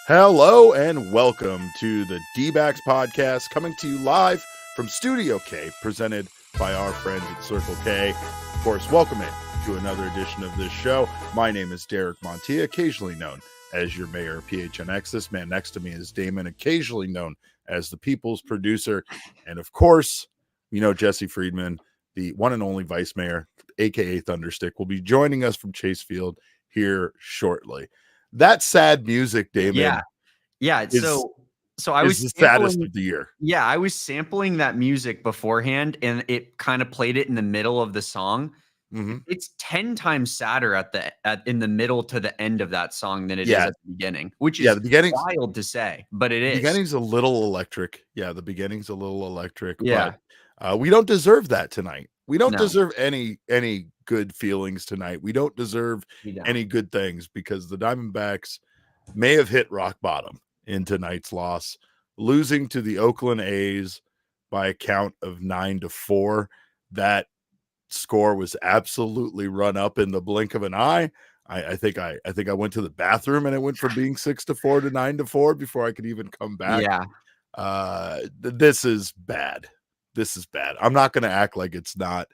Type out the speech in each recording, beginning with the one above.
Hello and welcome to the D-Backs podcast, coming to you live from Studio K, presented by our friends at Circle K. Of course, welcome in to another edition of this show. My name is Derek Montia, occasionally known as your mayor of PHNX. This man next to me is Damon, occasionally known as the people's producer. And of course, you know, Jesse Friedman, the one and only vice mayor, aka Thunderstick, will be joining us from Chase Field here shortly. That sad music, Damon. Yeah. So I was the saddest of the year. Yeah, I was sampling that music beforehand, and it kind of played it in the middle of the song. Mm-hmm. It's 10 times sadder in the middle to the end of that song than it is at the beginning, which is wild to say, but it is. The beginning's a little electric. Yeah, the beginning's a little electric. Yeah. But we don't deserve that tonight. We don't deserve any good feelings tonight. We don't deserve any good things, because the Diamondbacks may have hit rock bottom in tonight's loss, losing to the Oakland As by a count of 9-4. That score was absolutely run up in the blink of an eye. I think I went to the bathroom and it went from being 6-4 to 9-4 before I could even come back. Yeah. This is bad. This is bad. I'm not going to act like it's not.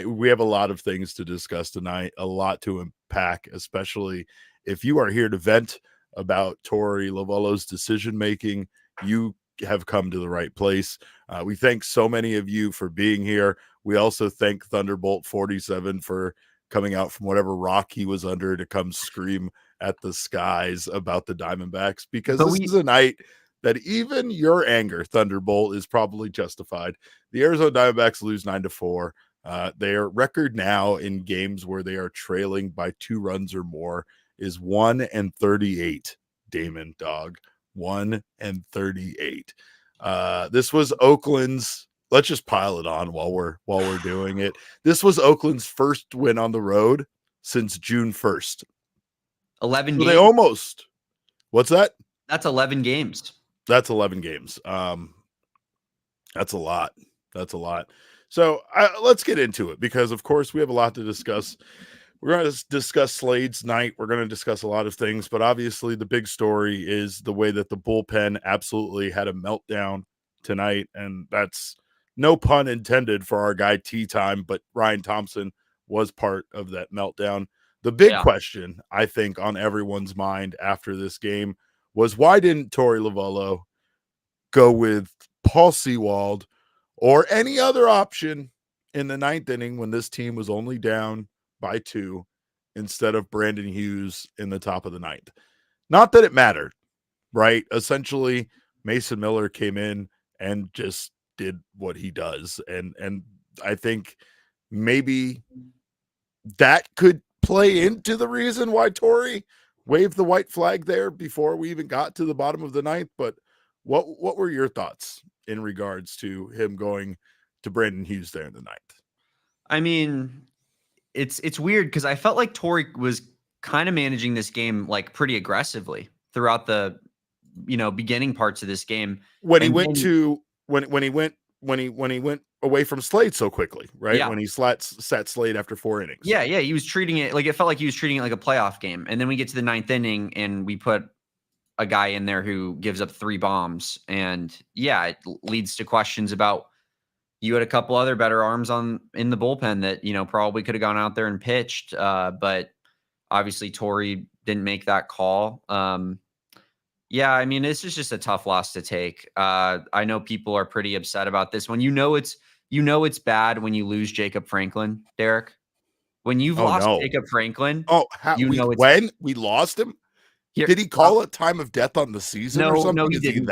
We have a lot of things to discuss tonight, a lot to unpack, especially if you are here to vent about Torey Lovullo's decision-making. You have come to the right place. We thank so many of you for being here. We also thank Thunderbolt 47 for coming out from whatever rock he was under to come scream at the skies about the Diamondbacks, because this is a night that even your anger, Thunderbolt, is probably justified. The Arizona Diamondbacks lose 9-4. Their record now in games where they are trailing by 2 runs or more is 1-38. Damon, dog, 1-38. This was Oakland's. Let's just pile it on while we're doing it. This was Oakland's first win on the road since June 1st. 11 so games. They almost. What's that? That's 11 games. That's 11 games. That's a lot. That's a lot. So let's get into it, because, of course, we have a lot to discuss. We're going to discuss Slade's night. We're going to discuss a lot of things, but obviously the big story is the way that the bullpen absolutely had a meltdown tonight, and that's no pun intended for our guy T-Time, but Ryan Thompson was part of that meltdown. The big question, I think, on everyone's mind after this game was, why didn't Torey Lovullo go with Paul Sewald or any other option in the 9th inning when this team was only down by 2 instead of Brandon Hughes in the top of the 9th? Not that it mattered, right? Essentially, Mason Miller came in and just did what he does. And I think maybe that could play into the reason why Torey waved the white flag there before we even got to the bottom of the 9th. But what were your thoughts in regards to him going to Brandon Hughes there in the 9th? I mean, it's weird, because I felt like Torey was kind of managing this game like pretty aggressively throughout the beginning parts of this game. When he went away from Slade so quickly, right? Yeah. When he sat Slade after 4 innings. Yeah, he was treating it like, it felt like he was treating it like a playoff game. And then we get to the 9th inning and we put a guy in there who gives up 3 bombs. And yeah, it leads to questions about, you had a couple other better arms in the bullpen that, probably could have gone out there and pitched. But obviously Torey didn't make that call. Yeah, I mean, this is just a tough loss to take. I know people are pretty upset about this one. It's bad when you lose Jacob Franklin, Derek. When you've lost Jacob Franklin. When we lost him? Did he call a time of death on the season or something? No, he didn't.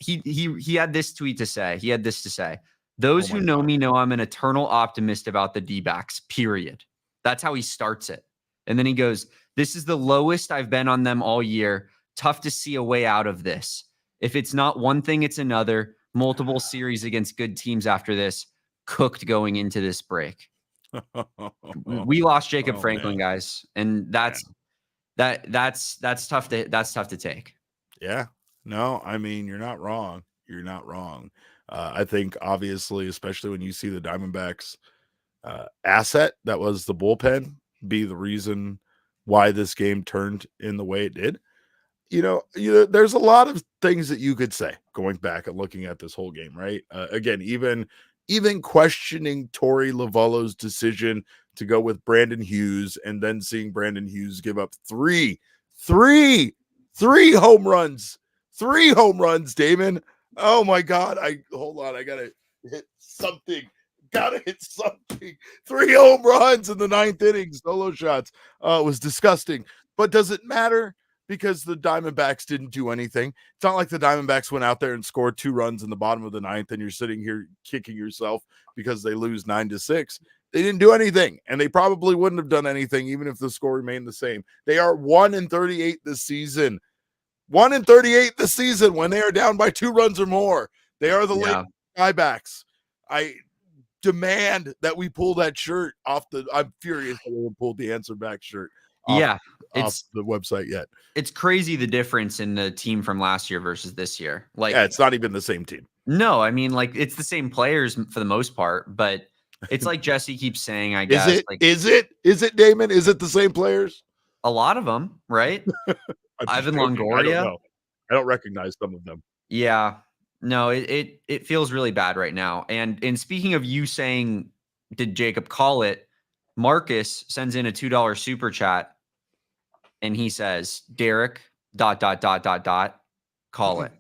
He had this tweet to say. He had this to say: "Those who know me know I'm an eternal optimist about the D-backs, period." That's how he starts it. And then he goes, "This is the lowest I've been on them all year. Tough to see a way out of this. If it's not one thing, it's another. Multiple series against good teams after this. Cooked going into this break." We lost Jacob Franklin, guys, and that's tough to take. Yeah. No, I mean, you're not wrong. You're not wrong. I think, obviously, especially when you see the Diamondbacks asset that was the bullpen be the reason why this game turned in the way it did. there's a lot of things that you could say going back and looking at this whole game, right? Again, even questioning Torey Lovullo's decision to go with Brandon Hughes, and then seeing Brandon Hughes give up three home runs, Damon. Oh my God. Hold on. I gotta hit something. Three home runs in the ninth inning, solo shots. Was disgusting. But does it matter? Because the Diamondbacks didn't do anything. It's not like the Diamondbacks went out there and scored 2 runs in the bottom of the ninth, and you're sitting here kicking yourself because they lose 9-6. They didn't do anything, and they probably wouldn't have done anything even if the score remained the same. They are 1-38 this season. 1-38 this season when they are down by 2 runs or more. They are the late Diamondbacks. I demand that we pull that shirt off the. I'm furious that we pulled the answer back shirt. Off the website yet. It's crazy the difference in the team from last year versus this year. It's not even the same team. No, I mean, it's the same players for the most part, but it's like Jesse keeps saying, I guess. Is it, Damon? Is it the same players? A lot of them, right? Ivan Longoria. I don't know. I don't recognize some of them. Yeah. No, it feels really bad right now. And speaking of you saying, did Jacob call it? Marcus sends in a $2 super chat. And he says, Derek, ... call it.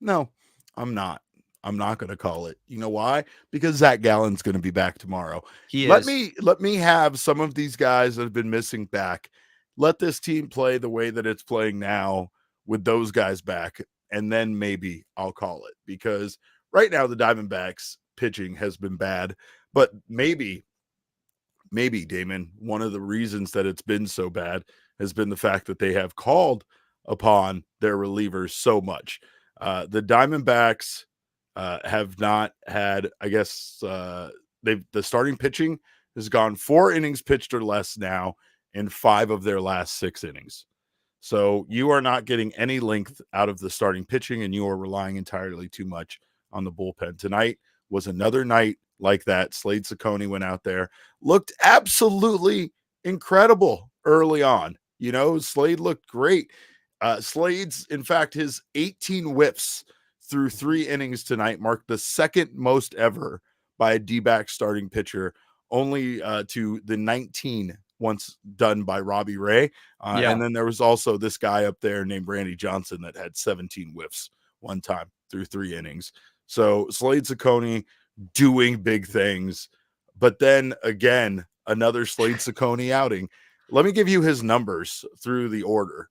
No, I'm not. I'm not going to call it. You know why? Because Zac Gallen's going to be back tomorrow. Let me have some of these guys that have been missing back. Let this team play the way that it's playing now with those guys back, and then maybe I'll call it. Because right now the Diamondbacks pitching has been bad, but maybe, Damon, one of the reasons that it's been so bad has been the fact that they have called upon their relievers so much. The Diamondbacks have not had, I guess, the starting pitching has gone 4 innings pitched or less now in 5 of their last 6 innings. So you are not getting any length out of the starting pitching, and you are relying entirely too much on the bullpen. Tonight was another night like that. Slade Cecconi went out there, looked absolutely incredible early on. Slade looked great. Slade's, in fact, his 18 whiffs through 3 innings tonight marked the second most ever by a D-back starting pitcher, only to the 19 once done by Robbie Ray. And then there was also this guy up there named Randy Johnson that had 17 whiffs one time through 3 innings. So Slade Cecconi doing big things. But then again, another Slade Cecconi outing. Let me give you his numbers through the order.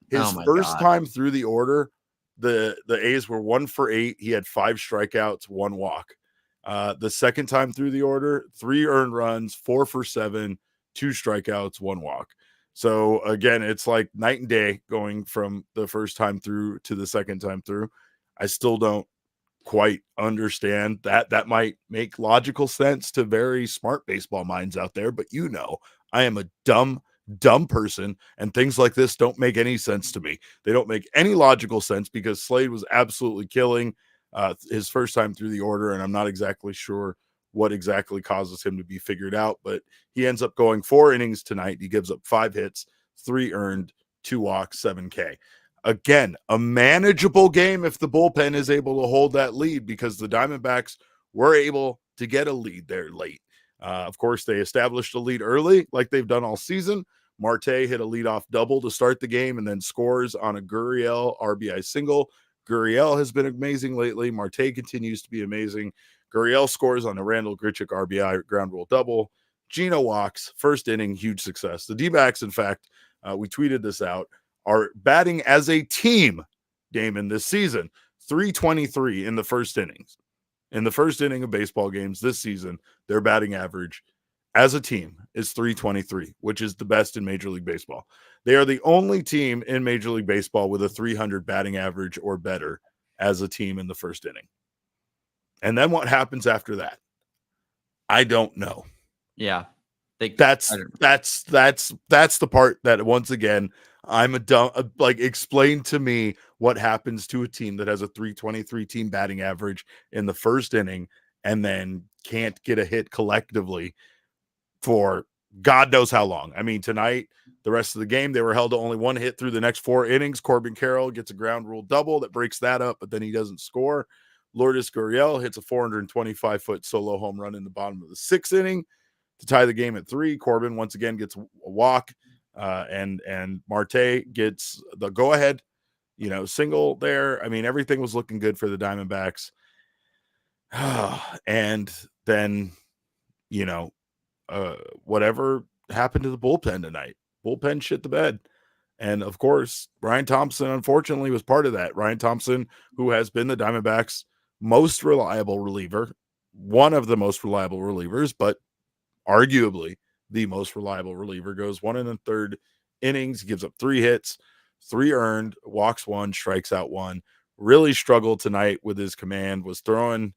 His first time through the order, the A's were 1 for 8. He had 5 strikeouts, 1 walk. The second time through the order, 3 earned runs, 4 for 7, 2 strikeouts, 1 walk. So again, it's like night and day going from the first time through to the second time through. I still don't quite understand that. That might make logical sense to very smart baseball minds out there, but I am a dumb person, and things like this don't make any sense to me. They don't make any logical sense because Slade was absolutely killing his first time through the order, and I'm not exactly sure what exactly causes him to be figured out, but he ends up going 4 innings tonight. He gives up 5 hits, 3 earned, 2 walks, 7 K. Again, a manageable game if the bullpen is able to hold that lead, because the Diamondbacks were able to get a lead there late. Of course, they established a lead early like they've done all season. Marte hit a leadoff double to start the game and then scores on a Gurriel RBI single. Gurriel has been amazing lately. Marte continues to be amazing. Gurriel scores on a Randall Grichuk RBI ground rule double. Gino walks, first inning, huge success. The D-backs, in fact, we tweeted this out, are batting as a team, Damon, this season, 323 in the first innings. In the first inning of baseball games this season, their batting average as a team is 323, which is the best in Major League Baseball. They are the only team in Major League Baseball with a 300 batting average or better as a team in the first inning. And then what happens after that? I don't know. Yeah. That's the part that, once again, I'm a dumb, explain to me what happens to a team that has a 323 team batting average in the first inning and then can't get a hit collectively for God knows how long. I mean, tonight, the rest of the game, they were held to only one hit through the next 4 innings. Corbin Carroll gets a ground rule double that breaks that up, but then he doesn't score. Lourdes Gurriel hits a 425-foot solo home run in the bottom of the 6th inning to tie the game at 3. Corbin once again gets a walk, and Marte gets the go-ahead, single there. I mean, everything was looking good for the Diamondbacks. And then, whatever happened to the bullpen tonight. Bullpen shit the bed. And of course, Ryan Thompson, unfortunately, was part of that. Ryan Thompson, who has been the Diamondbacks' most reliable reliever, one of the most reliable relievers, but arguably the most reliable reliever, goes 1 1/3 innings, gives up 3 hits, 3 earned, walks 1, strikes out 1. Really struggled tonight with his command, was throwing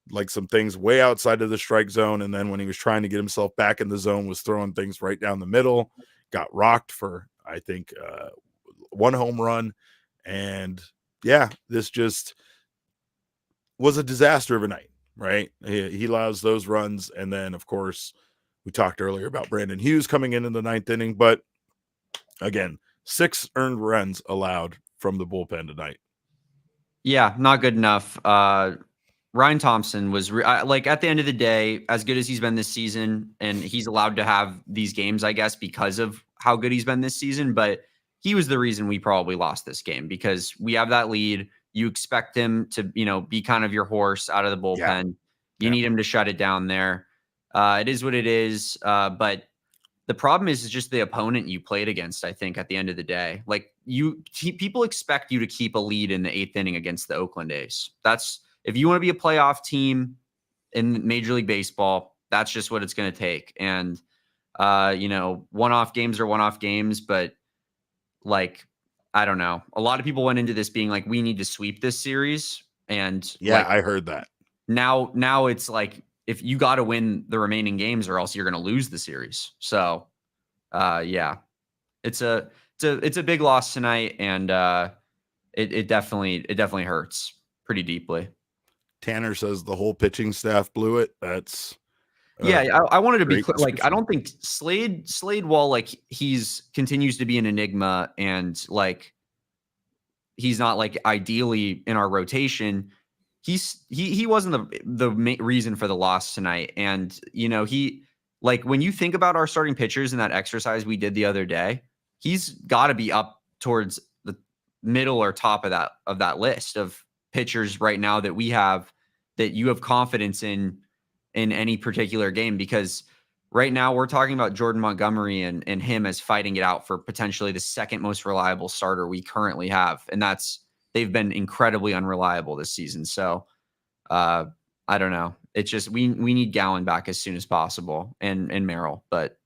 like some things way outside of the strike zone. And then when he was trying to get himself back in the zone, was throwing things right down the middle, got rocked for, I think, 1 home run. And yeah, this just was a disaster of a night, right? He allows those runs. And then, of course, we talked earlier about Brandon Hughes coming in the 9th inning. But again, 6 earned runs allowed from the bullpen tonight. Yeah, not good enough. Ryan Thompson was like, at the end of the day, as good as he's been this season, and he's allowed to have these games, I guess, because of how good he's been this season. But he was the reason we probably lost this game, because we have that lead. You expect him to, be kind of your horse out of the bullpen. You need him to shut it down there. It is what it is. But the problem is just the opponent you played against, I think, at the end of the day. Like, people expect you to keep a lead in the 8th inning against the Oakland As. If you want to be a playoff team in Major League Baseball, that's just what it's going to take. And, one-off games are one-off games, but like, I don't know. A lot of people went into this being like, we need to sweep this series. And yeah, I heard that. Now it's like, if you got to win the remaining games or else you're going to lose the series. So, yeah, it's a big loss tonight. And, it definitely hurts pretty deeply. Tanner says the whole pitching staff blew it. That's I wanted to be clear. Like, I don't think Slade, while like he's continues to be an enigma, and like he's not like ideally in our rotation, he wasn't the reason for the loss tonight. And he, like, when you think about our starting pitchers in that exercise we did the other day, he's got to be up towards the middle or top of that list of pitchers right now that we have, that you have confidence in any particular game. Because right now we're talking about Jordan Montgomery and him as fighting it out for potentially the 2nd most reliable starter we currently have. And they've been incredibly unreliable this season. So I don't know. It's just, we need Gallen back as soon as possible, and Merrill. But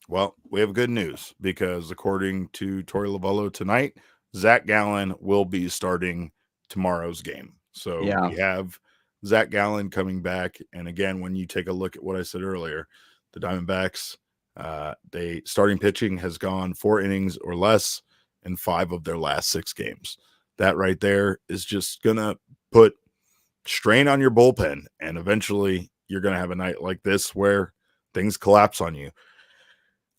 well, we have good news, because according to Torey Lovullo tonight, Zac Gallen will be starting tomorrow's game. So we have Zac Gallen coming back. And again, when you take a look at what I said earlier, the Diamondbacks, they starting pitching has gone 4 innings or less in 5 of their last 6 games. That right there is just going to put strain on your bullpen. And eventually you're going to have a night like this where things collapse on you.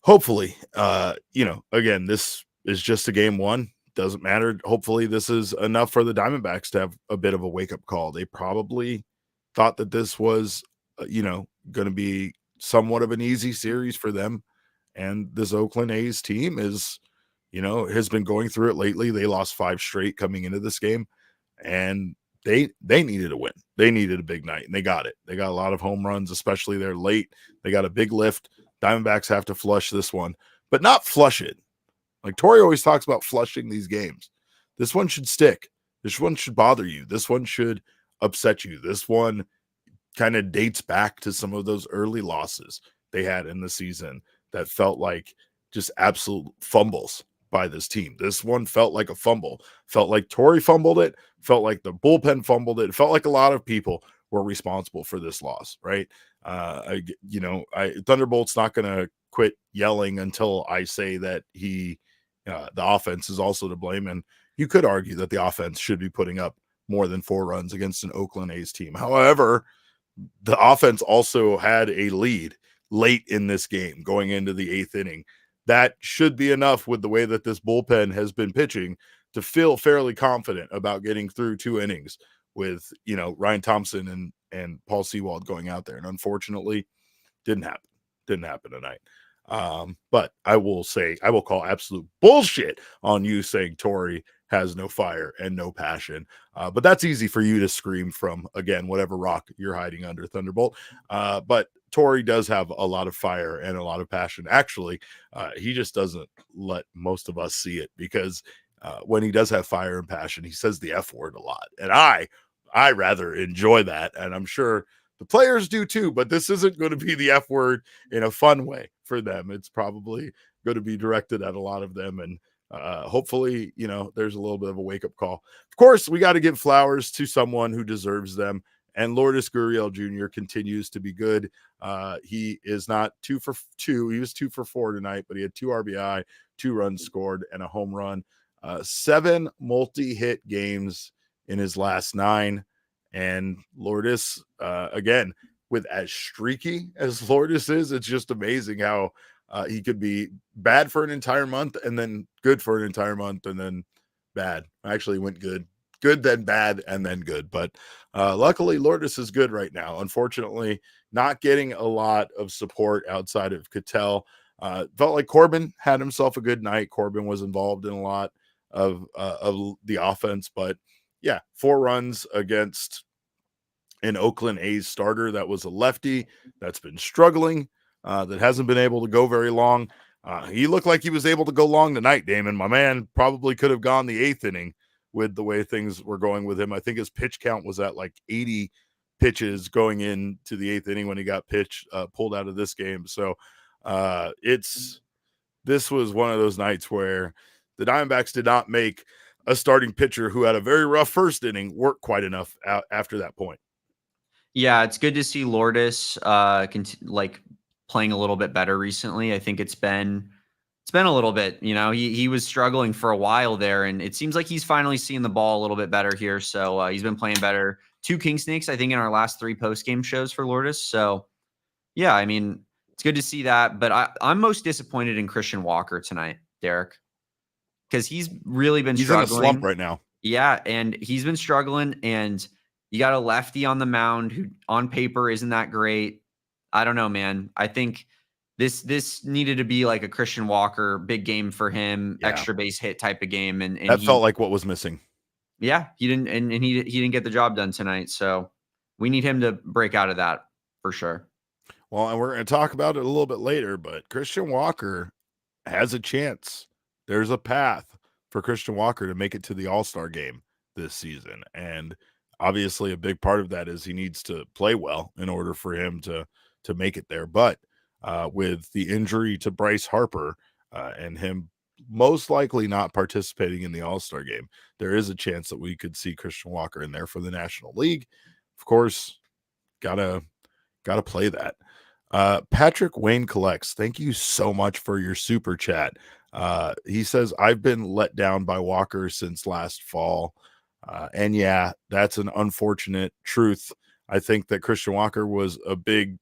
Hopefully, again, this is just a game 1. Doesn't matter. Hopefully this is enough for the Diamondbacks to have a bit of a wake-up call. They probably thought that this was, going to be somewhat of an easy series for them. And this Oakland A's team is, has been going through it lately. They lost 5 straight coming into this game, and they needed a win. They needed a big night, and they got it. They got a lot of home runs, especially they're late. They got a big lift. Diamondbacks have to flush this one, but not flush it. Like Torey always talks about flushing these games. This one should stick. This one should bother you. This one should upset you. This one kind of dates back to some of those early losses they had in the season that felt like just absolute fumbles by this team. This one felt like a fumble. Felt like Torey fumbled it. Felt like the bullpen fumbled it. It felt like a lot of people were responsible for this loss, right? Thunderbolt's not going to quit yelling until I say that the offense is also to blame. And you could argue that the offense should be putting up more than 4 runs against an Oakland A's team. However, the offense also had a lead. late in this game, going into the 8th inning. That should be enough with the way that this bullpen has been pitching to feel fairly confident about getting through 2 innings with, Ryan Thompson and Paul Sewald going out there. And unfortunately, didn't happen tonight. But I will call absolute bullshit on you saying Torey has no fire and no passion. But that's easy for you to scream from, again, whatever rock you're hiding under, Thunderbolt. But Torey does have a lot of fire and a lot of passion. Actually, he just doesn't let most of us see it, because when he does have fire and passion, he says the F word a lot. And I rather enjoy that. And I'm sure the players do too, but this isn't going to be the F word in a fun way for them. It's probably going to be directed at a lot of them. And hopefully, there's a little bit of a wake-up call. Of course, we got to give flowers to someone who deserves them. And Lourdes Gurriel Jr. continues to be good. He is not 2 for 2. He was 2 for 4 tonight, but he had 2 RBI, 2 runs scored, and a home run. 7 multi-hit games in his last 9. And Lourdes, again, with as streaky as Lourdes is, it's just amazing how he could be bad for an entire month and then good for an entire month and then bad. Actually went good, then bad, and then good. But luckily, Lourdes is good right now. Unfortunately, not getting a lot of support outside of Cattell. Felt like Corbin had himself a good night. Corbin was involved in a lot of the offense, but yeah, 4 runs against an Oakland A's starter that was a lefty that's been struggling, that hasn't been able to go very long. He looked like he was able to go long tonight, Damon. My man probably could have gone the 8th inning with the way things were going with him. I think his pitch count was at like 80 pitches going into the 8th inning when he got pulled out of this game. So this was one of those nights where the Diamondbacks did not make a starting pitcher who had a very rough first inning work quite enough after that point. Yeah, it's good to see Lourdes playing a little bit better recently. I think it's been a little bit, he was struggling for a while there, and it seems like he's finally seeing the ball a little bit better here. So he's been playing better. 2 King Snakes, I think, in our last 3 post-game shows for Lourdes. So yeah, I mean, it's good to see that. But I'm most disappointed in Christian Walker tonight, Derek, because he's really been struggling. He's in a slump right now. Yeah, and he's been struggling, and you got a lefty on the mound who on paper isn't that great. I don't know, man. I think this needed to be like a Christian Walker big game for him, extra base hit type of game. And that felt like what was missing. Yeah, he didn't, and he didn't get the job done tonight. So we need him to break out of that for sure. Well, and we're going to talk about it a little bit later, but Christian Walker has a chance. There's a path for Christian Walker to make it to the All-Star game this season. And obviously a big part of that is he needs to play well in order for him to make it there. But with the injury to Bryce Harper and him most likely not participating in the All-Star game, there is a chance that we could see Christian Walker in there for the National League. Of course, gotta play that. Patrick Wayne Collects, thank you so much for your super chat. He says, I've been let down by Walker since last fall. And yeah, that's an unfortunate truth. I think that Christian Walker was a big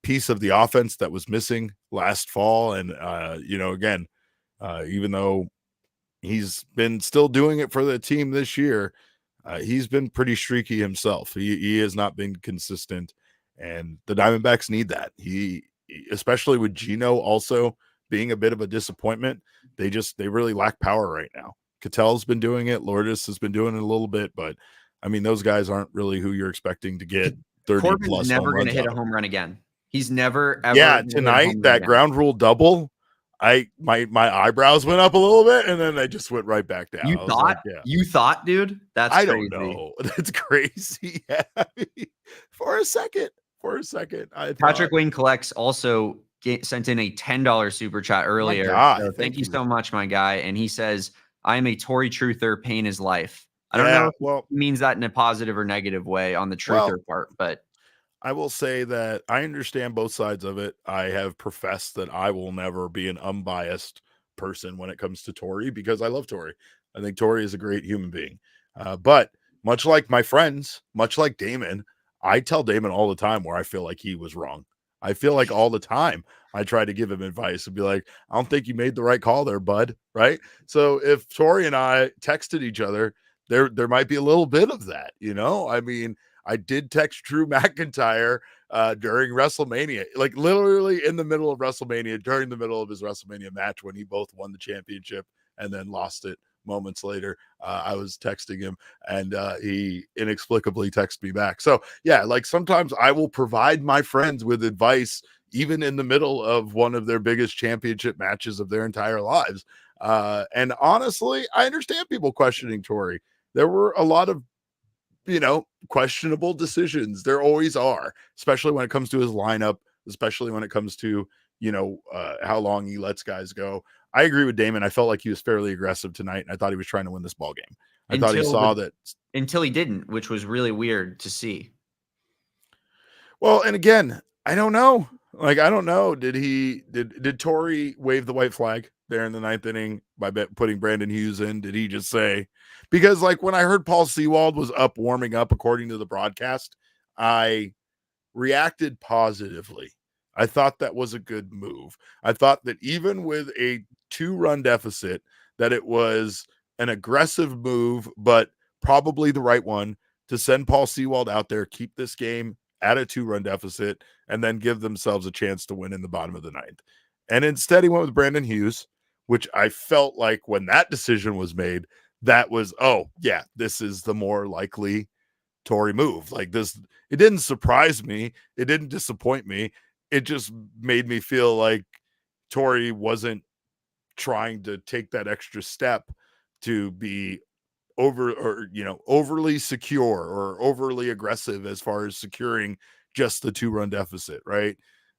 piece of the offense that was missing last fall. And, again, even though he's been still doing it for the team this year, he's been pretty streaky himself. He has not been consistent, and the Diamondbacks need that. He, especially with Gino also being a bit of a disappointment, they really lack power right now. Cattell's been doing it. Lourdes has been doing it a little bit, but I mean, those guys aren't really who you're expecting to get 30 Corbin's plus. Never going to hit a home run again. He's never ever. Yeah, tonight that ground rule double, my eyebrows went up a little bit and then they just went right back down. You thought, dude? That's I crazy. don't know. That's crazy. Yeah. For a second, Patrick Wayne Collects also sent in a $10 super chat earlier. So thank you so much, my guy. And he says, I am a Torey truther, pain is life. I don't know if he means that in a positive or negative way on the truther part, but I will say that I understand both sides of it. I have professed that I will never be an unbiased person when it comes to Torey because I love Torey. I think Torey is a great human being. But much like my friends, much like Damon, I tell Damon all the time where I feel like he was wrong. I feel like all the time I try to give him advice and be like, I don't think you made the right call there, bud. Right. So if Torey and I texted each other, there might be a little bit of that, I mean, I did text Drew McIntyre during WrestleMania, like literally in the middle of WrestleMania, during the middle of his WrestleMania match when he both won the championship and then lost it moments later. I was texting him and he inexplicably texted me back. So yeah, like sometimes I will provide my friends with advice even in the middle of one of their biggest championship matches of their entire lives. And honestly, I understand people questioning Torey. There were a lot of questionable decisions. There always are, especially when it comes to his lineup, especially when it comes to, how long he lets guys go. I agree with Damon. I felt like he was fairly aggressive tonight, and I thought he was trying to win this ball game. I thought he saw that until he didn't, which was really weird to see. Well, and again, I don't know. Like, I don't know. Did Torey wave the white flag there in the ninth inning by putting Brandon Hughes in? Did he just say, because like when I heard Paul Sewald was up warming up, according to the broadcast, I reacted positively. I thought that was a good move. I thought that even with a 2-run deficit, that it was an aggressive move, but probably the right one to send Paul Sewald out there, keep this game at a 2-run deficit, and then give themselves a chance to win in the bottom of the ninth. And instead, he went with Brandon Hughes, which I felt like when that decision was made, that was, oh, yeah, this is the more likely Torey move. Like this, it didn't surprise me. It didn't disappoint me. It just made me feel like Torey wasn't trying to take that extra step to be overly secure or overly aggressive as far as securing just the 2-run deficit, right?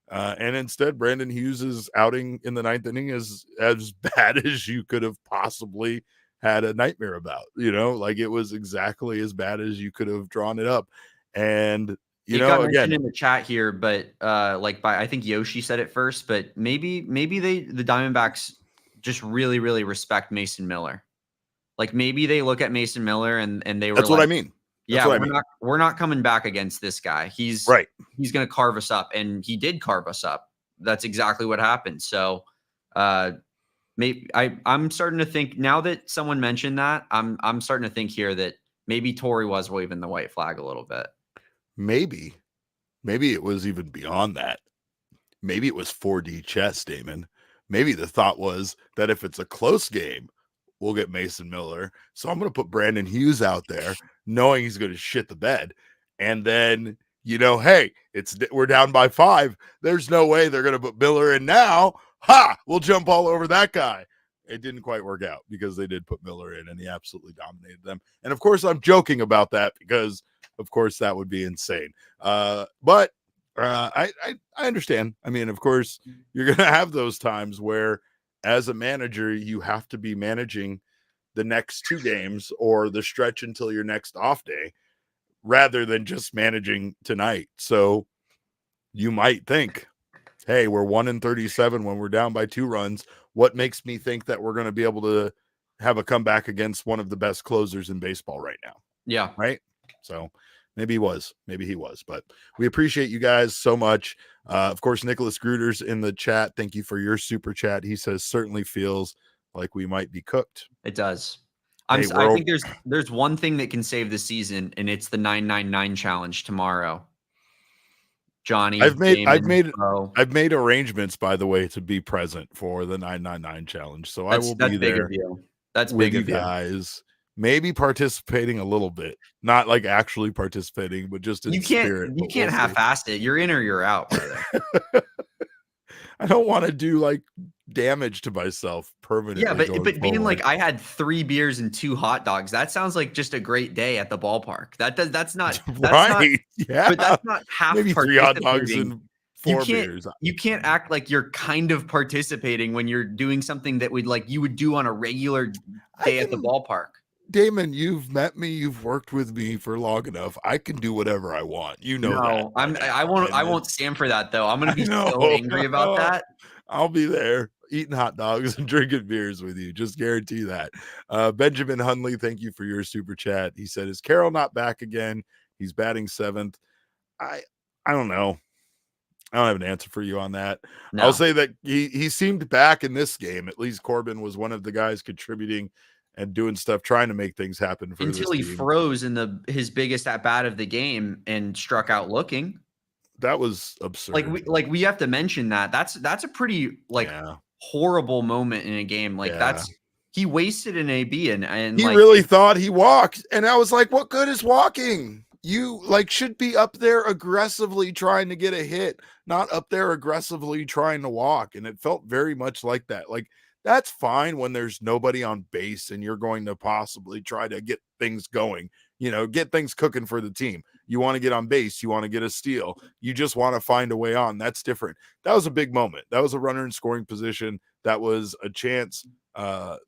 And instead, Brandon Hughes' outing in the ninth inning is as bad as you could have possibly had a nightmare about, like it was exactly as bad as you could have drawn it up. And, it got mentioned in the chat here, but I think Yoshi said it first, but maybe the Diamondbacks just really, really respect Mason Miller. Like maybe they look at Mason Miller and they were that's what I mean. We're not coming back against this guy. He's right. He's going to carve us up, and he did carve us up. That's exactly what happened. So, maybe I'm starting to think now that someone mentioned that, I'm starting to think here that maybe Torey was waving the white flag a little bit. Maybe it was even beyond that. Maybe it was 4D chess, Damon. Maybe the thought was that if it's a close game, we'll get Mason Miller. So I'm going to put Brandon Hughes out there knowing he's going to shit the bed. And then, hey, we're down by 5. There's no way they're going to put Miller in now. Ha! We'll jump all over that guy. It didn't quite work out because they did put Miller in and he absolutely dominated them. And of course, I'm joking about that because, of course, that would be insane. But I understand. I mean, of course, you're going to have those times where, as a manager, you have to be managing the next 2 games or the stretch until your next off day rather than just managing tonight. So you might think, hey, we're 1-37 when we're down by 2 runs. What makes me think that we're going to be able to have a comeback against one of the best closers in baseball right now? Yeah. Right. So maybe he was, but we appreciate you guys so much. Of course, Nicholas Gruder's in the chat. Thank you for your super chat. He says, certainly feels like we might be cooked. It does. Hey, I think there's one thing that can save the season, and it's the 999 challenge tomorrow. Johnny, I've made arrangements, by the way, to be present for the 999 challenge. So I will be there. That's with big you of you guys. Maybe participating a little bit, not like actually participating, but just in spirit. You can't half-ass it. You're in or you're out, brother. I don't want to do like damage to myself permanently. Yeah, but being like, I had 3 beers and 2 hot dogs. That sounds like just a great day at the ballpark. That's not right. Yeah, but that's not half. Maybe 3 hot dogs and 4 beers. You can't act like you're kind of participating when you're doing something that you would do on a regular day at the ballpark. Damon, you've met me. You've worked with me for long enough. I can do whatever I want. No, that. I won't stand for that though. I'm going to be so angry about that. I'll be there eating hot dogs and drinking beers with you. Just guarantee that. Benjamin Hunley, thank you for your super chat. He said, is Carroll not back again? He's batting 7th. I don't know. I don't have an answer for you on that. No. I'll say that he seemed back in this game. At least Corbin was one of the guys contributing and doing stuff, trying to make things happen for until this he team. froze in his biggest at bat of the game and struck out looking. That was absurd. We have to mention that. That's a pretty horrible moment in a game. He wasted an AB and he really thought he walked. And I was like, what good is walking? You should be up there aggressively trying to get a hit, not up there aggressively trying to walk. And it felt very much like that. That's fine when there's nobody on base and you're going to possibly try to get things going, get things cooking for the team. You want to get on base. You want to get a steal. You just want to find a way on. That's different. That was a big moment. That was a runner in scoring position. That was a chance.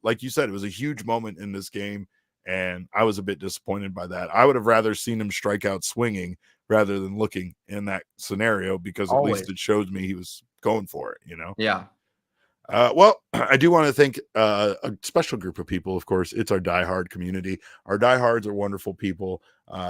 Like you said, it was a huge moment in this game. And I was a bit disappointed by that. I would have rather seen him strike out swinging rather than looking in that scenario, because at least it shows me he was going for it, Yeah. Well, I do want to thank a special group of people. Of course, it's our diehard community. Our diehards are wonderful people.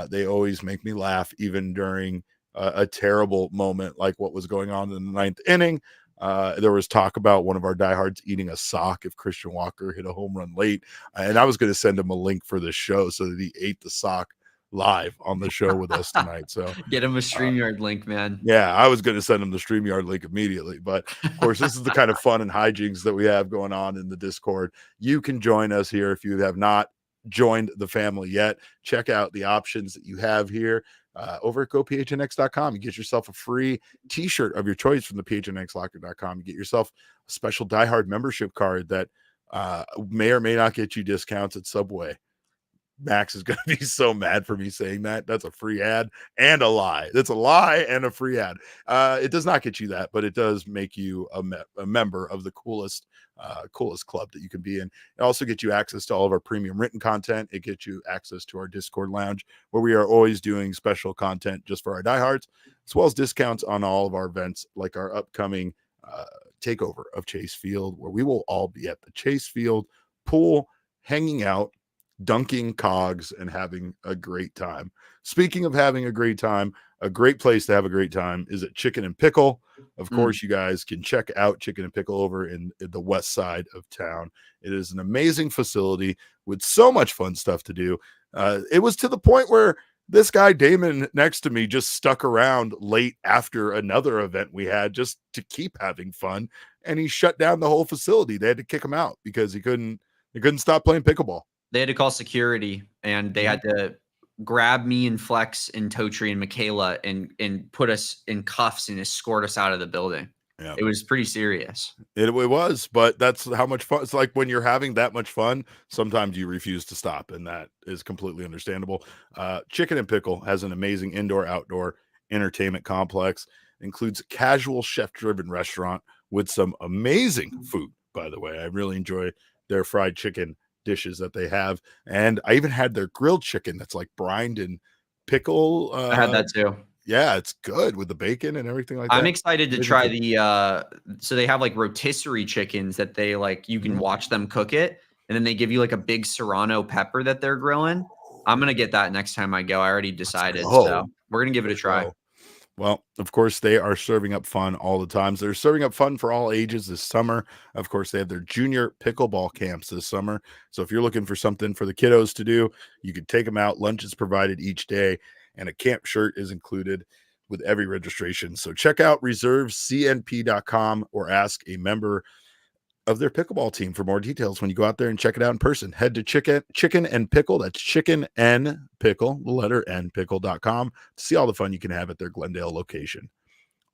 They always make me laugh, even during a terrible moment like what was going on in the ninth inning. There was talk about one of our diehards eating a sock if Christian Walker hit a home run late. And I was going to send him a link for this show so that he ate the sock live on the show with us tonight. So get him a StreamYard link, man. Yeah, I was going to send him the StreamYard link immediately. But of course, this is the kind of fun and hijinks that we have going on in the Discord. You can join us here if you have not joined the family yet. Check out the options that you have here. Over at gophnx.com, you get yourself a free t-shirt of your choice from the phnxlocker.com. You get yourself a special diehard membership card that may or may not get you discounts at Subway. Max is going to be so mad for me saying that. That's a free ad and a lie. That's a lie and a free ad. It does not get you that, but it does make you a member of the coolest club that you can be in. It also gets you access to all of our premium written content. It gets you access to our Discord lounge, where we are always doing special content just for our diehards, as well as discounts on all of our events, like our upcoming takeover of Chase Field, where we will all be at the Chase Field pool, hanging out, dunking cogs, and having a great time. Speaking of having a great time, a great place to have a great time is at Chicken and Pickle. Of course, you guys can check out Chicken and Pickle over in the west side of town. It is an amazing facility with so much fun stuff to do. It was to the point where this guy Damon next to me just stuck around late after another event we had just to keep having fun, and he shut down the whole facility. They had to kick him out because he couldn't stop playing pickleball. They had to call security, and they had to grab me and Flex and Totri and Michaela and put us in cuffs and escort us out of the building. Yeah. It was pretty serious. It was, but that's how much fun. It's like when you're having that much fun, sometimes you refuse to stop, and that is completely understandable. Chicken and Pickle has an amazing indoor-outdoor entertainment complex. It includes a casual chef-driven restaurant with some amazing food, by the way. I really enjoy their fried chicken dishes that they have, and I even had their grilled chicken that's like brined in pickle. I had that too. Yeah, it's good with the bacon and everything like that. I'm excited to try so they have like rotisserie chickens that they you can watch them cook it, and then they give you like a big serrano pepper that they're grilling. I'm gonna get that next time I go. I already decided, so we're gonna give it a try. Well, of course, they are serving up fun all the time. They're serving up fun for all ages this summer. Of course, they have their junior pickleball camps this summer. So if you're looking for something for the kiddos to do, you could take them out. Lunch is provided each day, and a camp shirt is included with every registration. So check out reservecnp.com or ask a member of their pickleball team for more details when you go out there and check it out in person. Head to Chicken and Pickle. That's Chicken and Pickle, the letter N, pickle.com, to see all the fun you can have at their Glendale location.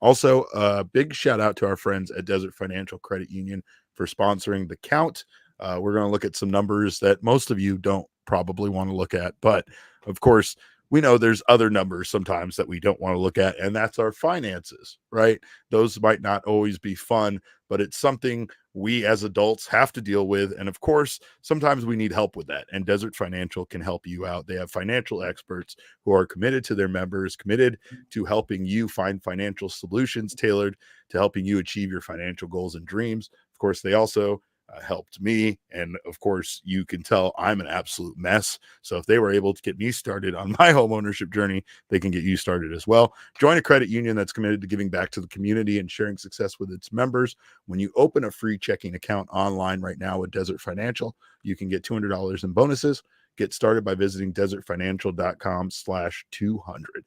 Also, a big shout out to our friends at Desert Financial Credit Union for sponsoring The Count. We're going to look at some numbers that most of you don't probably want to look at, but of course, we know there's other numbers sometimes that we don't want to look at, and that's our finances, right? Those might not always be fun, but it's something we as adults have to deal with. And of course, sometimes we need help with that. And Desert Financial can help you out. They have financial experts who are committed to their members, committed to helping you find financial solutions tailored to helping you achieve your financial goals and dreams. Of course, they also helped me. And of course, you can tell I'm an absolute mess. So if they were able to get me started on my home ownership journey, they can get you started as well. Join a credit union that's committed to giving back to the community and sharing success with its members. When you open a free checking account online right now with Desert Financial, you can get $200 in bonuses. Get started by visiting desertfinancial.com/200.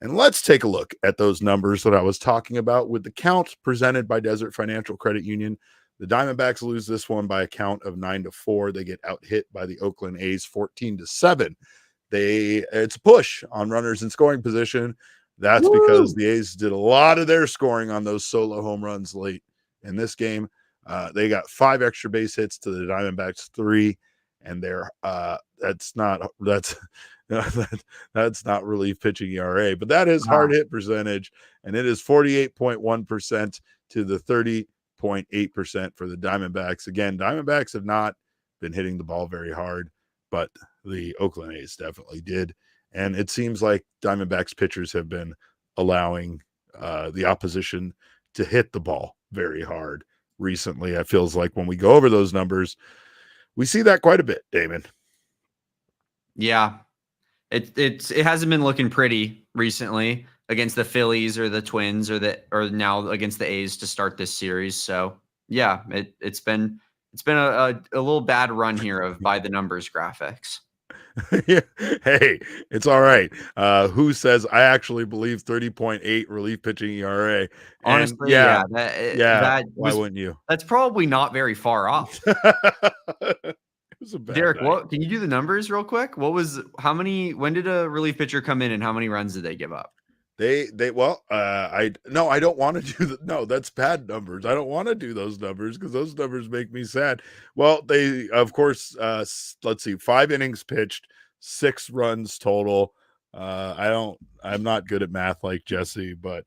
And let's take a look at those numbers that I was talking about with the count presented by Desert Financial Credit Union. The Diamondbacks lose this one by a count of 9-4. They get out hit by the Oakland A's 14-7. It's a push on runners in scoring position. That's because the A's did a lot of their scoring on those solo home runs late in this game. They got 5 extra base hits to the Diamondbacks 3, and that's not relief pitching ERA, but that is hard hit percentage, and it is 48.1% to the 30.8% for the Diamondbacks. Again, Diamondbacks have not been hitting the ball very hard, but the Oakland A's definitely did. And it seems like Diamondbacks pitchers have been allowing the opposition to hit the ball very hard recently. It feels like when we go over those numbers, we see that quite a bit, Damon. Yeah. It hasn't been looking pretty recently against the Phillies or the Twins or now against the A's to start this series. So yeah, it's been a little bad run here of by the numbers graphics. Yeah. Hey, it's all right. Who says I actually believe 30.8 relief pitching ERA? And honestly, why wouldn't you? That's probably not very far off. Derek, what can you do the numbers real quick? When did a relief pitcher come in and how many runs did they give up? I don't want to that's bad numbers. I don't want to do those numbers because those numbers make me sad. Well, they, of course, let's see, 5 innings pitched, 6 runs total. I'm not good at math like Jesse, but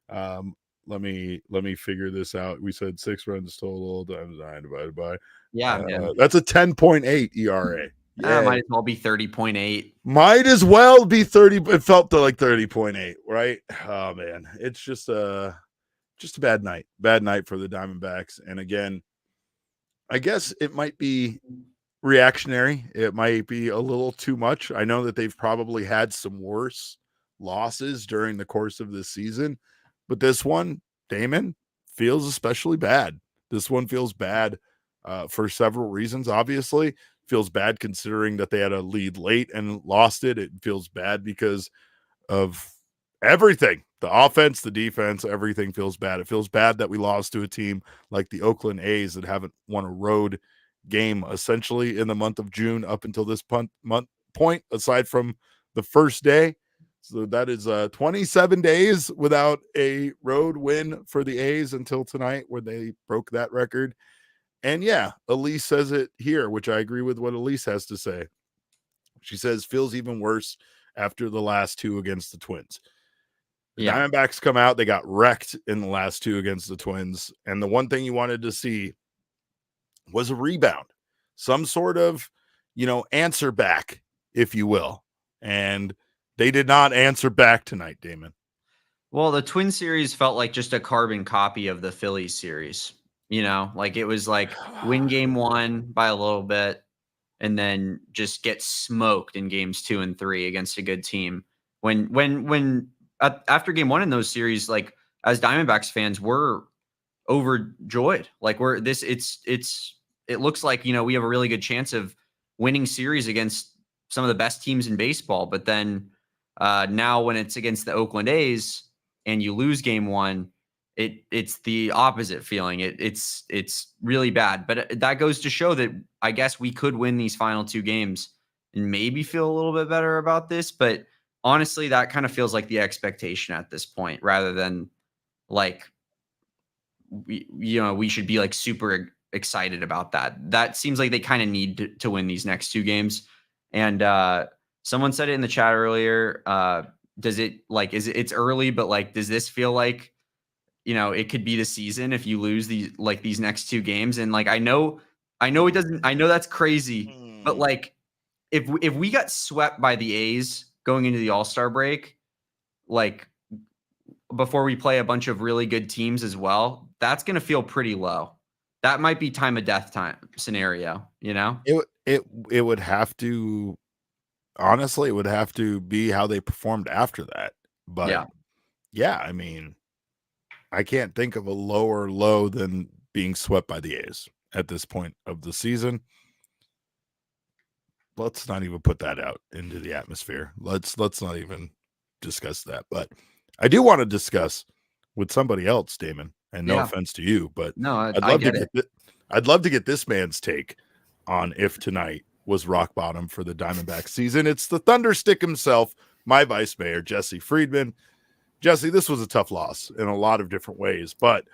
let me figure this out. We said 6 runs total times 9 divided by that's a 10.8 ERA. Yeah, might as well be 30.8. Might as well be 30. It felt like 30.8, right? Oh man, it's just a bad night. Bad night for the Diamondbacks. And again, I guess it might be reactionary. It might be a little too much. I know that they've probably had some worse losses during the course of this season, but this one, Damon, feels especially bad. This one feels bad for several reasons. Obviously, feels bad considering that they had a lead late and lost it. It feels bad because of everything. The offense, the defense, everything feels bad. It feels bad that we lost to a team like the Oakland A's that haven't won a road game essentially in the month of June up until this point, aside from the first day. So that is 27 days without a road win for the A's until tonight where they broke that record. And yeah, Elise says it here, which I agree with what Elise has to say. She says feels even worse after the last 2 against the Twins. The Diamondbacks come out, they got wrecked in the last 2 against the Twins. And the one thing you wanted to see was a rebound, some sort of, answer back, if you will. And they did not answer back tonight, Damon. Well, the Twin series felt like just a carbon copy of the Phillies series. It was like win game 1 by a little bit and then just get smoked in games 2 and 3 against a good team. After game 1 in those series, like as Diamondbacks fans, we're overjoyed. Like it looks like, we have a really good chance of winning series against some of the best teams in baseball. But then now when it's against the Oakland A's and you lose game 1, it's the opposite feeling. It's really bad, but that goes to show that I guess we could win these final 2 games and maybe feel a little bit better about this. But honestly, that kind of feels like the expectation at this point, rather than like, we should be like super excited about that. That seems like they kind of need to win these next 2 games. And someone said it in the chat earlier. It's early, but like, does this feel like, it could be the season if you lose these next 2 games? And like, I know it doesn't, I know that's crazy, but like if we got swept by the A's going into the All-Star break, like before we play a bunch of really good teams as well, that's going to feel pretty low. That might be time of death time scenario, you know? It would have to, honestly, it would have to be how they performed after that. But yeah, I mean, I can't think of a lower low than being swept by the A's at this point of the season. Let's not even put that out into the atmosphere. Let's not even discuss that. But I do want to discuss with somebody else, Damon, and no offense to you, but no, I'd love to get this man's take on if tonight was rock bottom for the Diamondbacks season. It's the Thunderstick himself, my vice mayor, Jesse Friedman. Jesse, this was a tough loss in a lot of different ways, but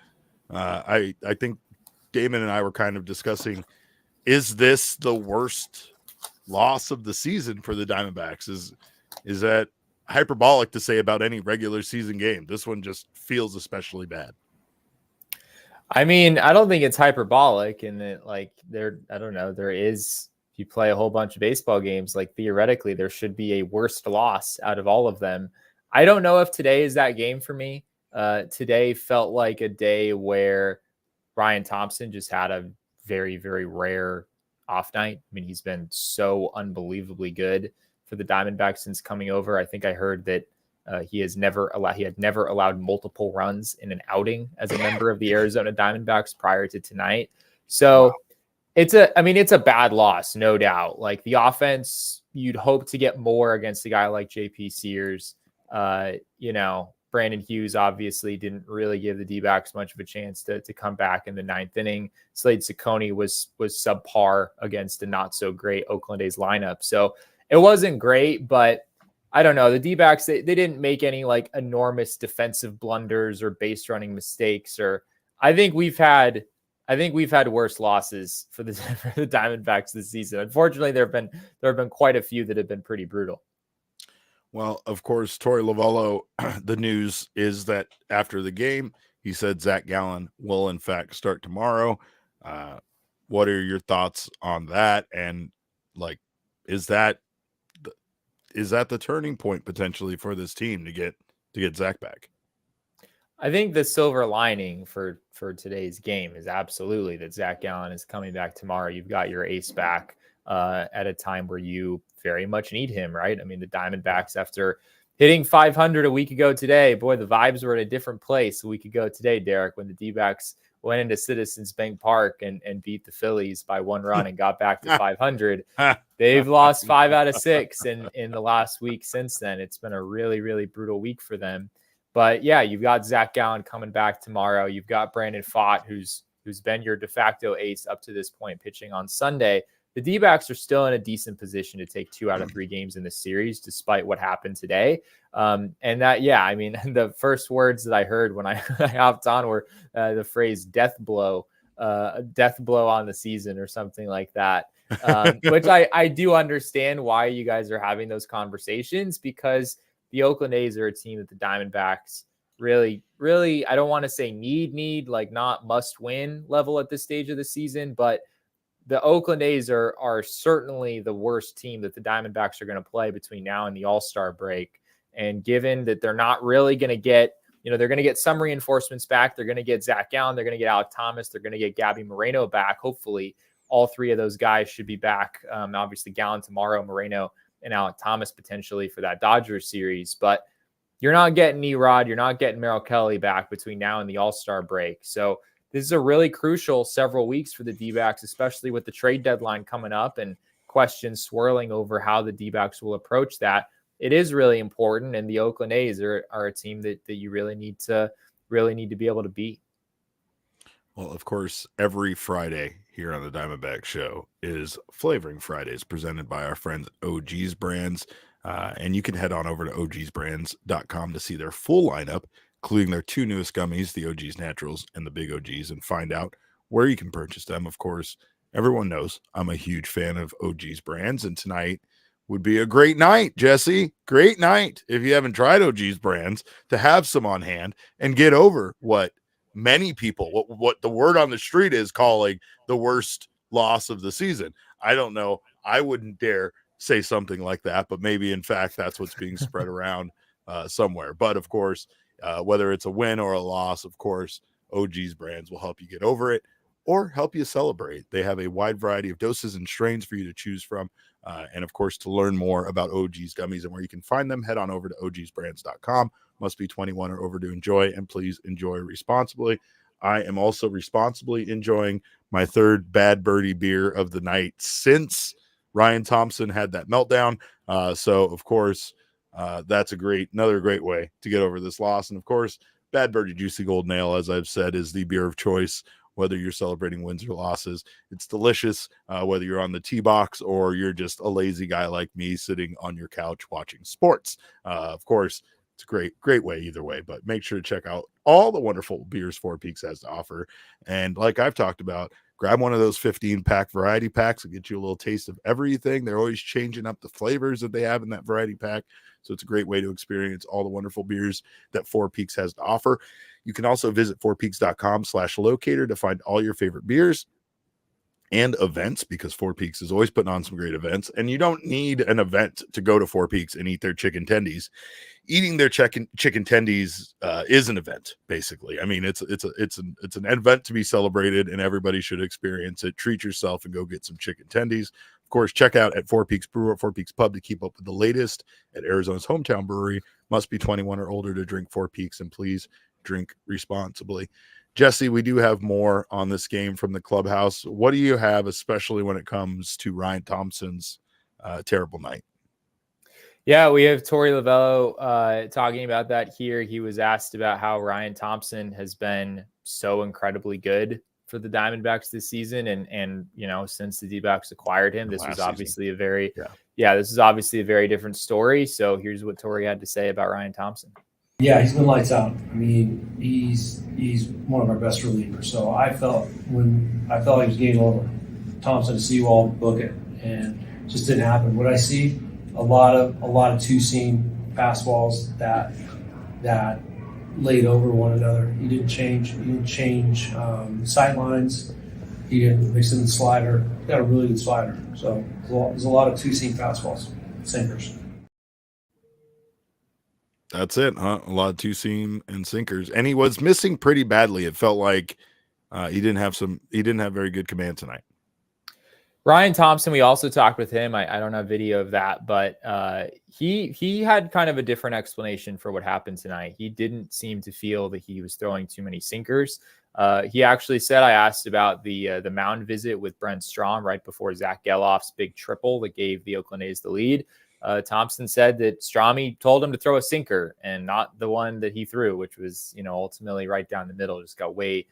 I think Damon and I were kind of discussing, is this the worst loss of the season for the Diamondbacks? Is that hyperbolic to say about any regular season game? This one just feels especially bad. I mean, I don't think it's hyperbolic in that, like, I don't know, there is, if you play a whole bunch of baseball games, like, theoretically, there should be a worst loss out of all of them. I don't know if today is that game for me. Today felt like a day where Ryan Thompson just had a very, very rare off night. I mean, he's been so unbelievably good for the Diamondbacks since coming over. I think I heard that he had never allowed multiple runs in an outing as a member of the Arizona Diamondbacks prior to tonight. So it's a bad loss, no doubt. Like, the offense, you'd hope to get more against a guy like JP Sears. Brandon Hughes obviously didn't really give the D-backs much of a chance to come back in the ninth inning. Slade Cecconi was subpar against a not so great Oakland As lineup. So it wasn't great, but I don't know. The D-backs, they didn't make any like enormous defensive blunders or base running mistakes. Or I think we've had worse losses for the Diamondbacks this season. Unfortunately, there have been quite a few that have been pretty brutal. Well, of course, Torey Lovullo, the news is that after the game, he said Zac Gallen will, in fact, start tomorrow. What are your thoughts on that? And, like, is that the turning point potentially for this team to get Zac back? I think the silver lining for today's game is absolutely that Zac Gallen is coming back tomorrow. You've got your ace back at a time where you very much need him, right? I mean, the Diamondbacks, after hitting 500 a week ago today, boy, the vibes were in a different place a week ago today, Derek, when the D-backs went into Citizens Bank Park and beat the Phillies by 1 run and got back to 500. They've lost 5 out of 6 in the last week since then. It's been a really, really brutal week for them. But yeah, you've got Zac Gallen coming back tomorrow. You've got Brandon Pfaadt, who's been your de facto ace up to this point, pitching on Sunday. The D-backs are still in a decent position to take 2 out of 3 games in the series, despite what happened today. And that, yeah, I mean, the first words that I heard when I hopped on were the phrase death blow on the season or something like that, which I do understand why you guys are having those conversations, because the Oakland As are a team that the Diamondbacks really, really, I don't want to say need, like not must win level at this stage of the season, but the Oakland As are certainly the worst team that the Diamondbacks are going to play between now and the All-Star break. And given that they're not really going to get, they're going to get some reinforcements back. They're going to get Zac Gallen. They're going to get Alec Thomas. They're going to get Gabby Moreno back. Hopefully all 3 of those guys should be back. Obviously Gallen tomorrow, Moreno and Alec Thomas potentially for that Dodgers series. But you're not getting Erod. You're not getting Merrill Kelly back between now and the All-Star break. So this is a really crucial several weeks for the D-backs, especially with the trade deadline coming up and questions swirling over how the D-backs will approach that. It is really important, and the Oakland A's are a team that you really need to be able to beat. Well, of course, every Friday here on the Diamondback Show is Flavoring Fridays, presented by our friends OG's Brands. And you can head on over to ogsbrands.com to see their full lineup, including their 2 newest gummies, the OG's Naturals and the Big OG's, and find out where you can purchase them. Of course, everyone knows I'm a huge fan of OG's Brands, and tonight would be a great night, Jesse. Great night, if you haven't tried OG's Brands, to have some on hand and get over what many people, what the word on the street is calling the worst loss of the season. I don't know. I wouldn't dare say something like that, but maybe in fact that's what's being spread around somewhere. But of course, whether it's a win or a loss, of course, OG's Brands will help you get over it. or help you celebrate. They have a wide variety of doses and strains for you to choose from. And of course, to learn more about OG's gummies and where you can find them, head on over to ogsbrands.com. Must be 21 or over to enjoy, and please enjoy responsibly. I am also responsibly enjoying my third Bad Birdie beer of the night since Ryan Thompson had that meltdown. So of course, that's another great way to get over this loss. And of course, Bad Birdie Juicy Golden Ale, as I've said, is the beer of choice, whether you're celebrating wins or losses. It's delicious, whether you're on the tee box or you're just a lazy guy like me sitting on your couch watching sports. Of course, it's a great way either way, but make sure to check out all the wonderful beers Four Peaks has to offer. And like I've talked about, grab one of those 15-pack variety packs and get you a little taste of everything. They're always changing up the flavors that they have in that variety pack. So it's a great way to experience all the wonderful beers that Four Peaks has to offer. You can also visit fourpeaks.com/locator to find all your favorite beers and events, because Four Peaks is always putting on some great events. And you don't need an event to go to Four Peaks and eat their chicken tendies. Eating their chicken tendies is an event, basically. I mean, it's an event to be celebrated, and everybody should experience it. Treat yourself and go get some chicken tendies. Of course, check out at Four Peaks Brew or Four Peaks Pub to keep up with the latest at Arizona's hometown brewery. Must be 21 or older to drink Four Peaks, and please drink responsibly. Jesse, we do have more on this game from the clubhouse. What do you have, especially when it comes to Ryan Thompson's terrible night? Yeah, we have Torey Lovullo talking about that here. He was asked about how Ryan Thompson has been so incredibly good for the Diamondbacks this season, and you know, since the D-backs acquired him, this was obviously this is obviously a very different story. So here's what Torey had to say about Ryan Thompson. Yeah, he's been lights out. I mean, he's one of our best relievers. So I felt he was getting over Thompson to see you all book it, and it just didn't happen. What I see, a lot of two-seam fastballs that laid over one another. He didn't change sight lines. He didn't mix in the slider. He got a really good slider. So there's a lot of two-seam fastballs, sinkers. That's it, huh? A lot of two-seam and sinkers. And he was missing pretty badly. It felt like he didn't have very good command tonight. Ryan Thompson, we also talked with him. I don't have video of that, but he had kind of a different explanation for what happened tonight. He didn't seem to feel that he was throwing too many sinkers. He actually said, I asked about the mound visit with Brent Strom right before Zac Gellof's big triple that gave the Oakland As the lead. Thompson said that Stromy told him to throw a sinker and not the one that he threw, which was, you know, ultimately right down the middle. Just got way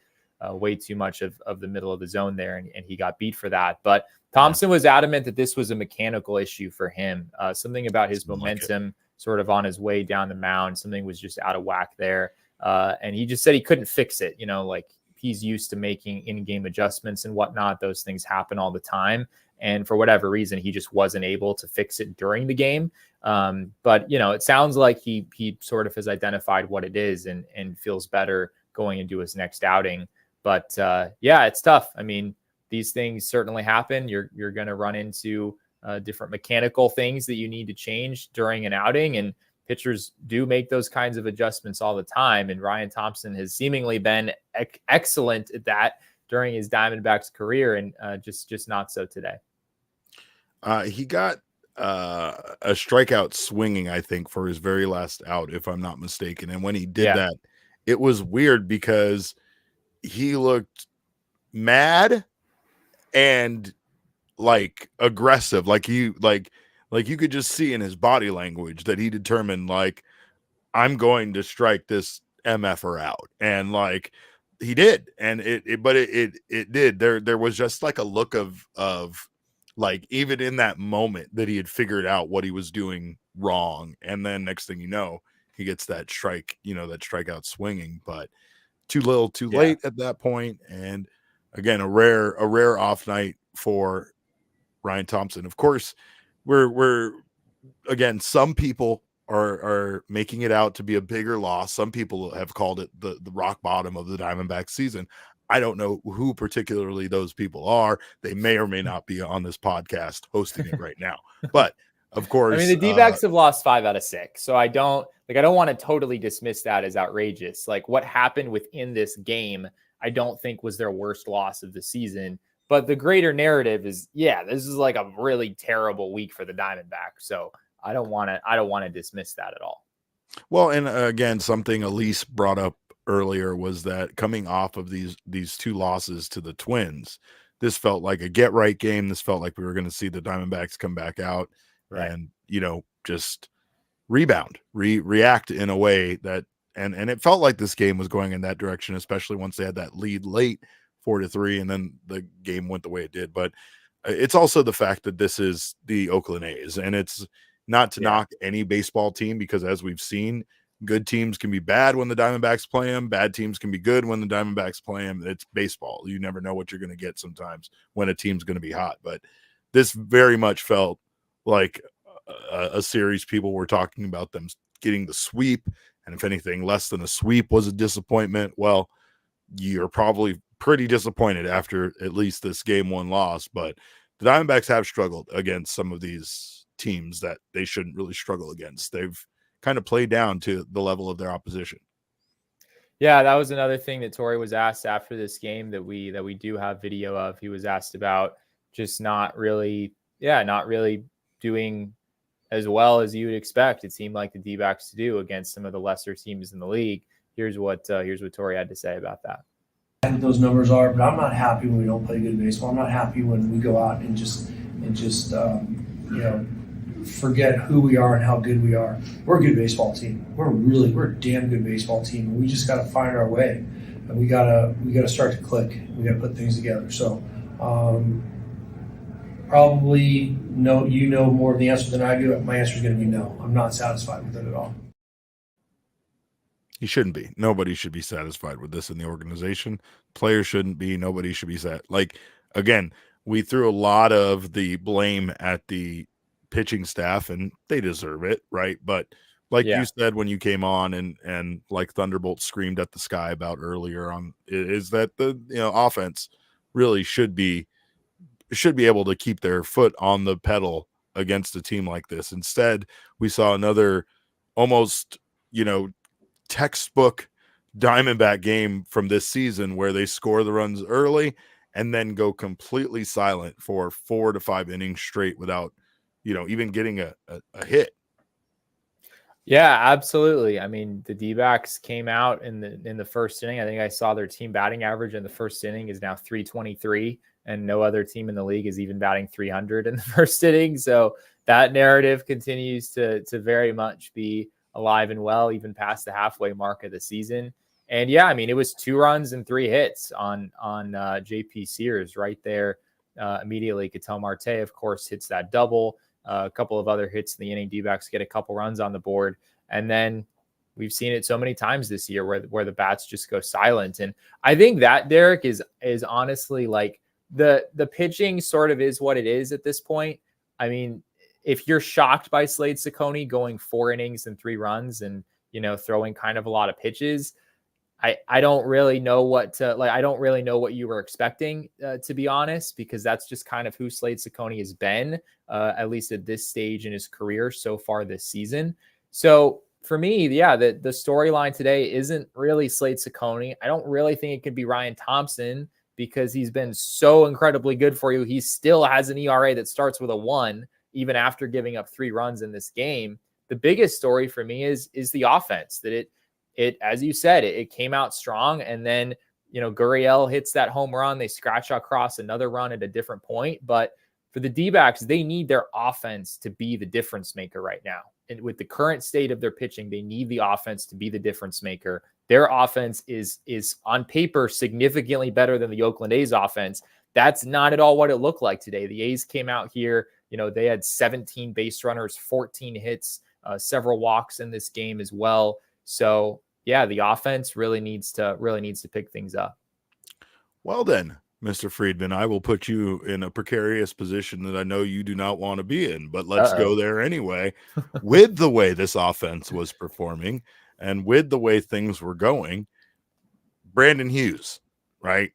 too much of the middle of the zone there, and he got beat for that. But Thompson was adamant that this was a mechanical issue for him. Something about his momentum sort of on his way down the mound. Something was just out of whack there. And he just said he couldn't fix it. You know, like he's used to making in-game adjustments and whatnot. Those things happen all the time. And for whatever reason, he just wasn't able to fix it during the game. But, you know, it sounds like he sort of has identified what it is and feels better going into his next outing. But yeah, it's tough. I mean, these things certainly happen. You're going to run into different mechanical things that you need to change during an outing. And pitchers do make those kinds of adjustments all the time. And Ryan Thompson has seemingly been excellent at that during his Diamondbacks career, and just not so today. He got a strikeout swinging, I think, for his very last out, if I'm not mistaken. And when he did that, it was weird because he looked mad and like aggressive, like you could just see in his body language that he determined, like, I'm going to strike this MFer out. And like he did, and it did. There was just like a look of like, even in that moment, that he had figured out what he was doing wrong. And then next thing you know, he gets that strike, that strikeout swinging, but too little, too late at that point. And again, a rare off night for Ryan Thompson. Of course, we're again, some people are making it out to be a bigger loss. Some people have called it the rock bottom of the Diamondbacks season. I don't know who particularly those people are. They may or may not be on this podcast hosting it right now. But of course, I mean, the D-backs have lost 5 out of 6. So I don't want to totally dismiss that as outrageous. Like, what happened within this game I don't think was their worst loss of the season. But the greater narrative is, yeah, this is like a really terrible week for the Diamondbacks. So I don't want to dismiss that at all. Well, and again, something Elise brought up earlier was that coming off of these two losses to the Twins, this felt like a get right game. This felt like we were going to see the Diamondbacks come back out and, just rebound, react in a way that, and it felt like this game was going in that direction, especially once they had that lead late 4-3, and then the game went the way it did. But it's also the fact that this is the Oakland A's, and it's not to knock any baseball team, because as we've seen, good teams can be bad when the Diamondbacks play them. Bad teams can be good when the Diamondbacks play them. It's baseball. You never know what you're going to get sometimes when a team's going to be hot. But this very much felt like a series people were talking about them getting the sweep. And if anything, less than a sweep was a disappointment. Well, you're probably pretty disappointed after at least this game one loss. But the Diamondbacks have struggled against some of these teams that they shouldn't really struggle against. They've kind of played down to the level of their opposition. Yeah, that was another thing that Torey was asked after this game that we do have video of. He was asked about just not really doing as well as you would expect. It seemed like the D-backs to do against some of the lesser teams in the league. Here's what Torey had to say about that. What those numbers are, but I'm not happy when we don't play good baseball. I'm not happy when we go out and just forget who we are and how good we are. We're a good baseball team. We're a damn good baseball team. And we just got to find our way, and we gotta start to click. We got to put things together. So probably no. You know more of the answer than I do. My answer is going to be no. I'm not satisfied with it at all. He shouldn't be. Nobody should be satisfied with this in the organization. Players shouldn't be. Nobody should be like, again, we threw a lot of the blame at the pitching staff, and they deserve it, right? But like you said when you came on, and like Thunderbolt screamed at the sky about earlier on, is that the offense really should be able to keep their foot on the pedal against a team like this. Instead, we saw another almost textbook Diamondback game from this season where they score the runs early and then go completely silent for 4 to 5 innings straight without even getting a hit. Yeah, absolutely. I mean, the D-backs came out in the first inning. I think I saw their team batting average in the first inning is now 323, and no other team in the league is even batting 300 in the first inning. So that narrative continues to very much be alive and well, even past the halfway mark of the season. And yeah, I mean, it was 2 runs and 3 hits on JP Sears right there. Immediately, Ketel Marte, of course, hits that double. A couple of other hits in the inning. D-backs get a couple runs on the board. And then we've seen it so many times this year where the bats just go silent. And I think that, Derek, is honestly like the pitching sort of is what it is at this point. I mean, if you're shocked by Slade Cecconi going 4 innings and 3 runs and, throwing kind of a lot of pitches, I don't really know what I don't really know what you were expecting, to be honest, because that's just kind of who Slade Cecconi has been, at least at this stage in his career so far this season. So for me, the storyline today isn't really Slade Cecconi. I don't really think it could be Ryan Thompson because he's been so incredibly good for you. He still has an ERA that starts with a 1, even after giving up 3 runs in this game. The biggest story for me is the offense, that it, as you said, it came out strong. And then, Gurriel hits that home run. They scratch across another run at a different point. But for the D-backs, they need their offense to be the difference maker right now. And with the current state of their pitching, they need the offense to be the difference maker. Their offense is on paper significantly better than the Oakland A's offense. That's not at all what it looked like today. The A's came out here, they had 17 base runners, 14 hits, several walks in this game as well. So yeah, the offense really needs to pick things up. Well then, Mr. Friedman, I will put you in a precarious position that I know you do not want to be in, but let's go there anyway. With the way this offense was performing and with the way things were going, Brandon Hughes, right?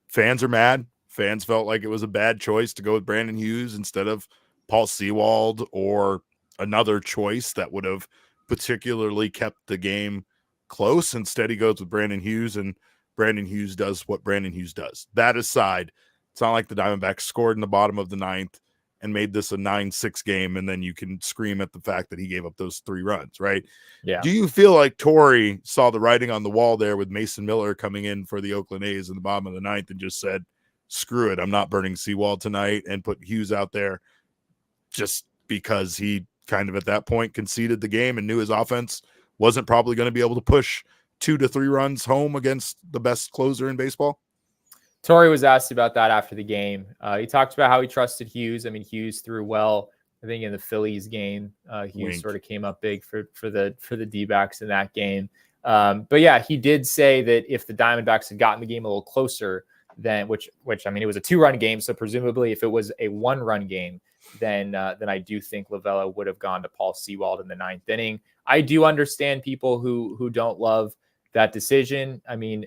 Fans are mad. Fans felt like it was a bad choice to go with Brandon Hughes instead of Paul Sewald or another choice that would have particularly kept the game close. Instead, he goes with Brandon Hughes, and Brandon Hughes does what Brandon Hughes does. That aside, it's not like the Diamondbacks scored in the bottom of the ninth and made this a 9-6 game, and then you can scream at the fact that he gave up those 3 runs, right? Yeah. Do you feel like Torey saw the writing on the wall there with Mason Miller coming in for the Oakland A's in the bottom of the ninth and just said, screw it, I'm not burning Seawald tonight, and put Hughes out there just because he kind of at that point conceded the game and knew his offense wasn't probably going to be able to push 2 to 3 runs home against the best closer in baseball? Torey was asked about that after the game. He talked about how he trusted Hughes. I mean, Hughes threw well. I think in the Phillies game, Hughes sort of came up big for the D-backs in that game. But yeah, he did say that if the Diamondbacks had gotten the game a little closer, then which I mean, it was a 2-run game, so presumably if it was a 1-run game, then I do think Lovullo would have gone to Paul Sewald in the 9th inning. I do understand people who don't love that decision. I mean,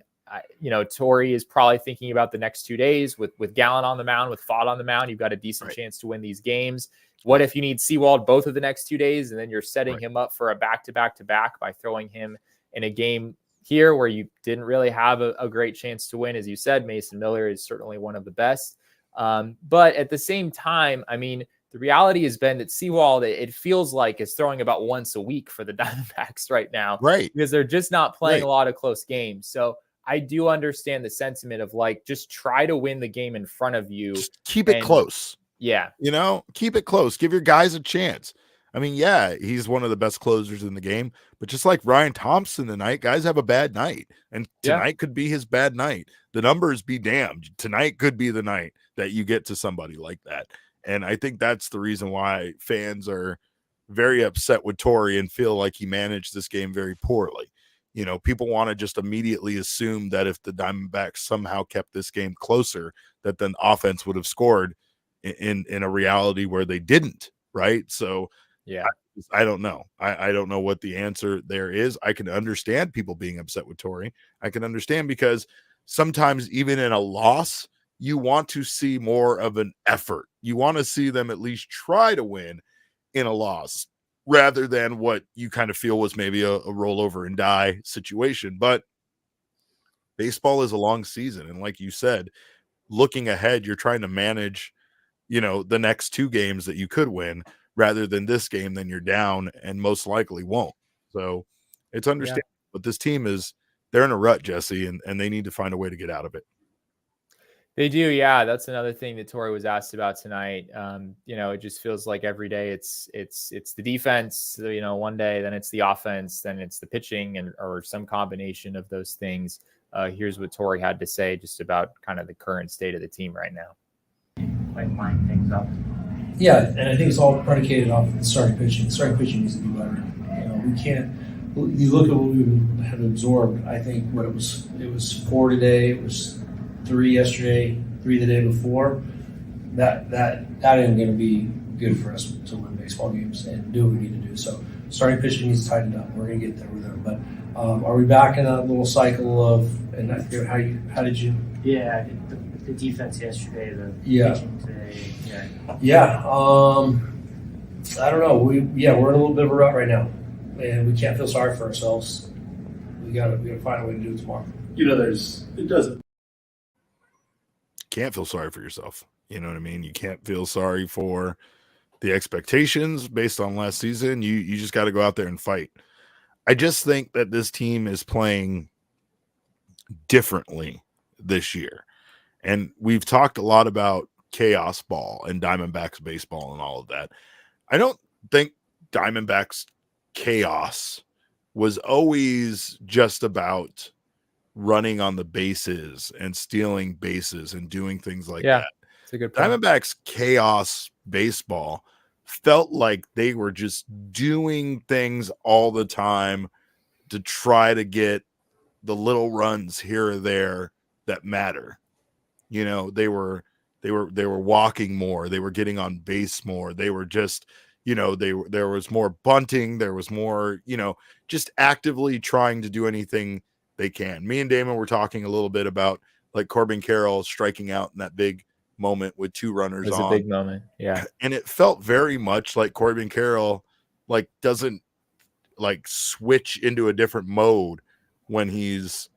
Torey is probably thinking about the next 2 days with Gallen on the mound, with Fott on the mound. You've got a decent chance to win these games. What if you need Sewald both of the next 2 days, and then you're setting him up for a back-to-back-to-back by throwing him in a game here where you didn't really have a great chance to win? As you said, Mason Miller is certainly one of the best. But at the same time, I mean, the reality has been that Sewald, it feels like, is throwing about once a week for the Diamondbacks right now. Right. Because they're just not playing a lot of close games. So I do understand the sentiment of like, just try to win the game in front of you. Just keep it close. Yeah. Keep it close. Give your guys a chance. I mean, yeah, he's one of the best closers in the game, but just like Ryan Thompson tonight, guys have a bad night, and tonight could be his bad night. The numbers be damned. Tonight could be the night that you get to somebody like that. And I think that's the reason why fans are very upset with Torey and feel like he managed this game very poorly. People want to just immediately assume that if the Diamondbacks somehow kept this game closer, that then offense would have scored in a reality where they didn't, right? So yeah, I don't know. I don't know what the answer there is. I can understand people being upset with Torey. I can understand because sometimes even in a loss, you want to see more of an effort. You want to see them at least try to win in a loss rather than what you kind of feel was maybe a roll over and die situation. But baseball is a long season. And like you said, looking ahead, you're trying to manage, the next 2 games that you could win rather than this game, then you're down and most likely won't. So it's understandable. Yeah. But this team they're in a rut, Jesse, and they need to find a way to get out of it. They do, yeah. That's another thing that Torey was asked about tonight. It just feels like every day it's the defense. One day, then it's the offense, then it's the pitching, or some combination of those things. Here's what Torey had to say just about kind of the current state of the team right now. Like line things up. Yeah, and I think it's all predicated off the starting pitching. The starting pitching needs to be better. We can't. You look at what we have absorbed. I think it was 4 today. It was 3 yesterday, 3 the day before. That ain't going to be good for us to win baseball games and do what we need to do. So starting pitching needs to tighten up. We're going to get there with them. But are we back in that little cycle of? And I forget how did you? Yeah, the defense yesterday, the pitching today. Yeah. I don't know. We're in a little bit of a rut right now, and we can't feel sorry for ourselves. We gotta find a way to do it tomorrow. Can't feel sorry for yourself. You know what I mean? You can't feel sorry for the expectations based on last season. You just got to go out there and fight. I just think that this team is playing differently this year. And we've talked a lot about chaos ball and Diamondbacks baseball and all of that. I don't think Diamondbacks chaos was always just about running on the bases and stealing bases and doing things like that. It's a good point. Diamondbacks chaos baseball felt like they were just doing things all the time to try to get the little runs here or there that matter. They were walking more, they were getting on base more, they were just, there was more bunting, there was more, just actively trying to do anything they can. Me and Damon were talking a little bit about like Corbin Carroll striking out in that big moment with 2 runners on. It was a big moment. Yeah. And it felt very much like Corbin Carroll doesn't switch into a different mode when he's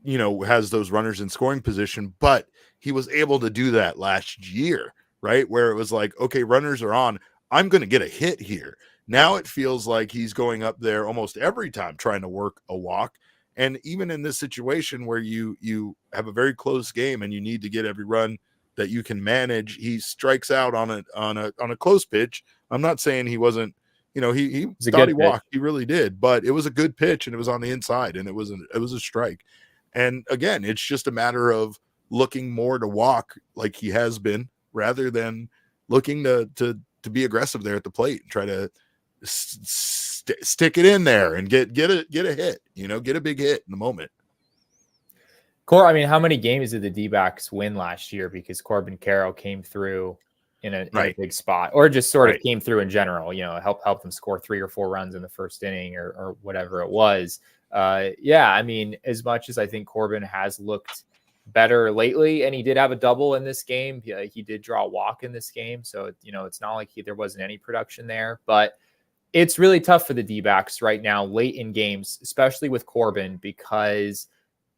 has those runners in scoring position, but he was able to do that last year, right? Where it was like, okay, runners are on, I'm going to get a hit here. Now it feels like he's going up there almost every time trying to work a walk. And even in this situation where you have a very close game and you need to get every run that you can manage, he strikes out on a close pitch. I'm not saying he wasn't, he thought he walked. He really did, but it was a good pitch and it was on the inside and it was a strike. And again, it's just a matter of looking more to walk like he has been rather than looking to be aggressive there at the plate and try to stick it in there and get a hit, get a big hit in the moment. I mean, how many games did the D-backs win last year because Corbin Carroll came through in a big spot, or just sort of came through in general, help them score 3 or 4 runs in the first inning or whatever it was. I mean, as much as I think Corbin has looked better lately, and he did have a double in this game, he did draw a walk in this game. So, it's not like there wasn't any production there, but it's really tough for the D-backs right now, late in games, especially with Corbin, because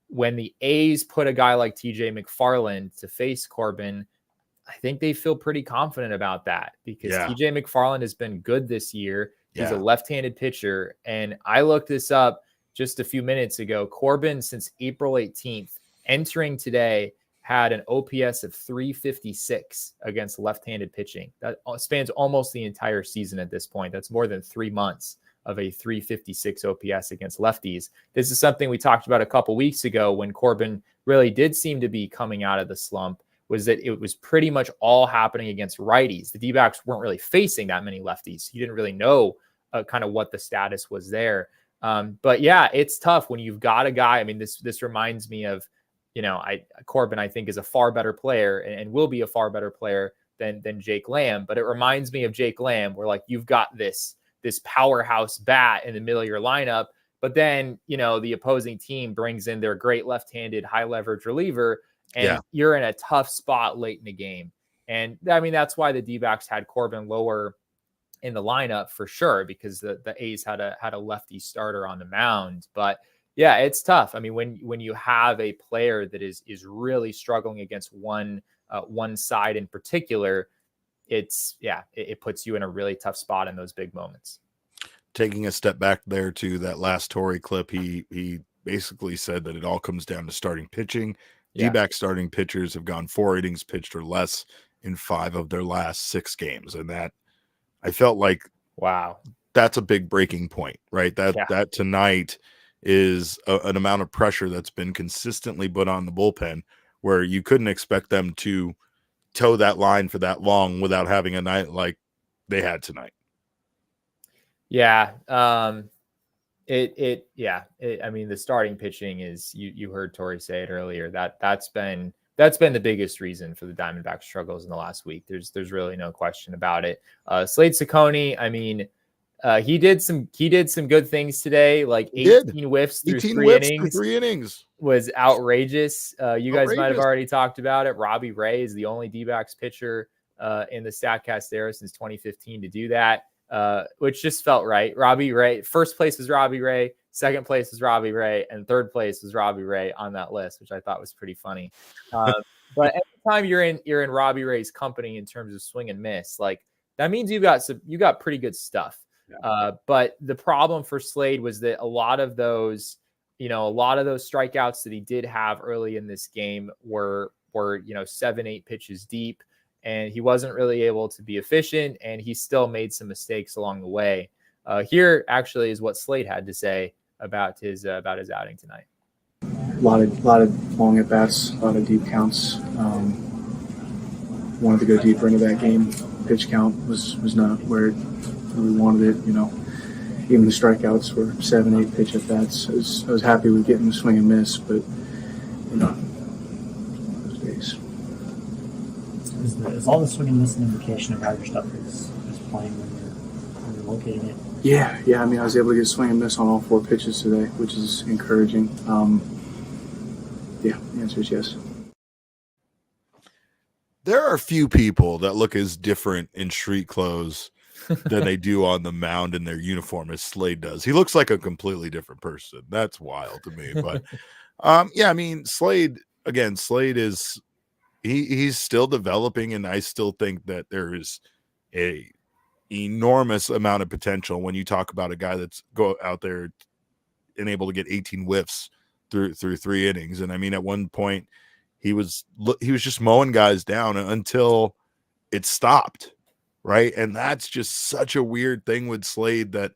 when the A's put a guy like TJ McFarland to face Corbin, I think they feel pretty confident about that because TJ McFarland has been good this year. He's a left-handed pitcher. And I looked this up just a few minutes ago. Corbin, since April 18th, entering today, had an OPS of 356 against left-handed pitching. That spans almost the entire season at this point. That's more than 3 months of a 356 OPS against lefties. This is something we talked about a couple weeks ago when Corbin really did seem to be coming out of the slump, was that it was pretty much all happening against righties. The D-backs weren't really facing that many lefties. You didn't really know kind of what the status was there. But yeah, it's tough when you've got a guy. I mean, this reminds me of, Corbin, I think, is a far better player and will be a far better player than Jake Lamb. But it reminds me of Jake Lamb, where like you've got this powerhouse bat in the middle of your lineup, but then, the opposing team brings in their great left-handed high leverage reliever and you're in a tough spot late in the game. And I mean, that's why the D-backs had Corbin lower in the lineup for sure, because the A's had a lefty starter on the mound. But yeah, it's tough. I mean, when you have a player that is really struggling against one side in particular, it puts you in a really tough spot in those big moments. Taking a step back there to that last Torey clip, he basically said that it all comes down to starting pitching. D-back starting pitchers have gone 4 innings pitched or less in 5 of their last 6 games, and that I felt like, wow, that's a big breaking point, right? That tonight is an amount of pressure that's been consistently put on the bullpen, where you couldn't expect them to toe that line for that long without having a night like they had tonight. I mean, the starting pitching is, you heard Torey say it earlier, that's been the biggest reason for the Diamondbacks struggles in the last week. There's really no question about it. Slade Cecconi, I mean, he did some good things today, like 18 whiffs through 3 innings was outrageous. You guys might have already talked about it. Robbie Ray is the only D-backs pitcher in the StatCast era since 2015 to do that. Which just felt right. Robbie Ray, first place was Robbie Ray, second place was Robbie Ray, and third place was Robbie Ray on that list, which I thought was pretty funny. But every time you're in Robbie Ray's company in terms of swing and miss, like that means you got pretty good stuff. But the problem for Slade was that a lot of those strikeouts that he did have early in this game were 7-8 pitches deep. And he wasn't really able to be efficient, and he still made some mistakes along the way. Here actually is what Slade had to say about his outing tonight. A lot of long at bats, a lot of deep counts. Wanted to go deeper into that game. Pitch count was not where we wanted it. Even the strikeouts were 7-8 pitch at bats. I was happy with getting the swing and miss, but those days. Is all the swing and miss an indication of how your stuff is playing when you're locating it? Yeah. I mean, I was able to get swing and miss on all 4 pitches today, which is encouraging. The answer is yes. There are a few people that look as different in street clothes than they do on the mound in their uniform as Slade does. He looks like a completely different person. That's wild to me. But yeah, I mean, Slade is he's still developing, and I still think that there is a enormous amount of potential when you talk about a guy that's go out there and able to get 18 whiffs through 3 innings. And I mean, at one point he was just mowing guys down until it stopped, right? And that's just such a weird thing with Slade that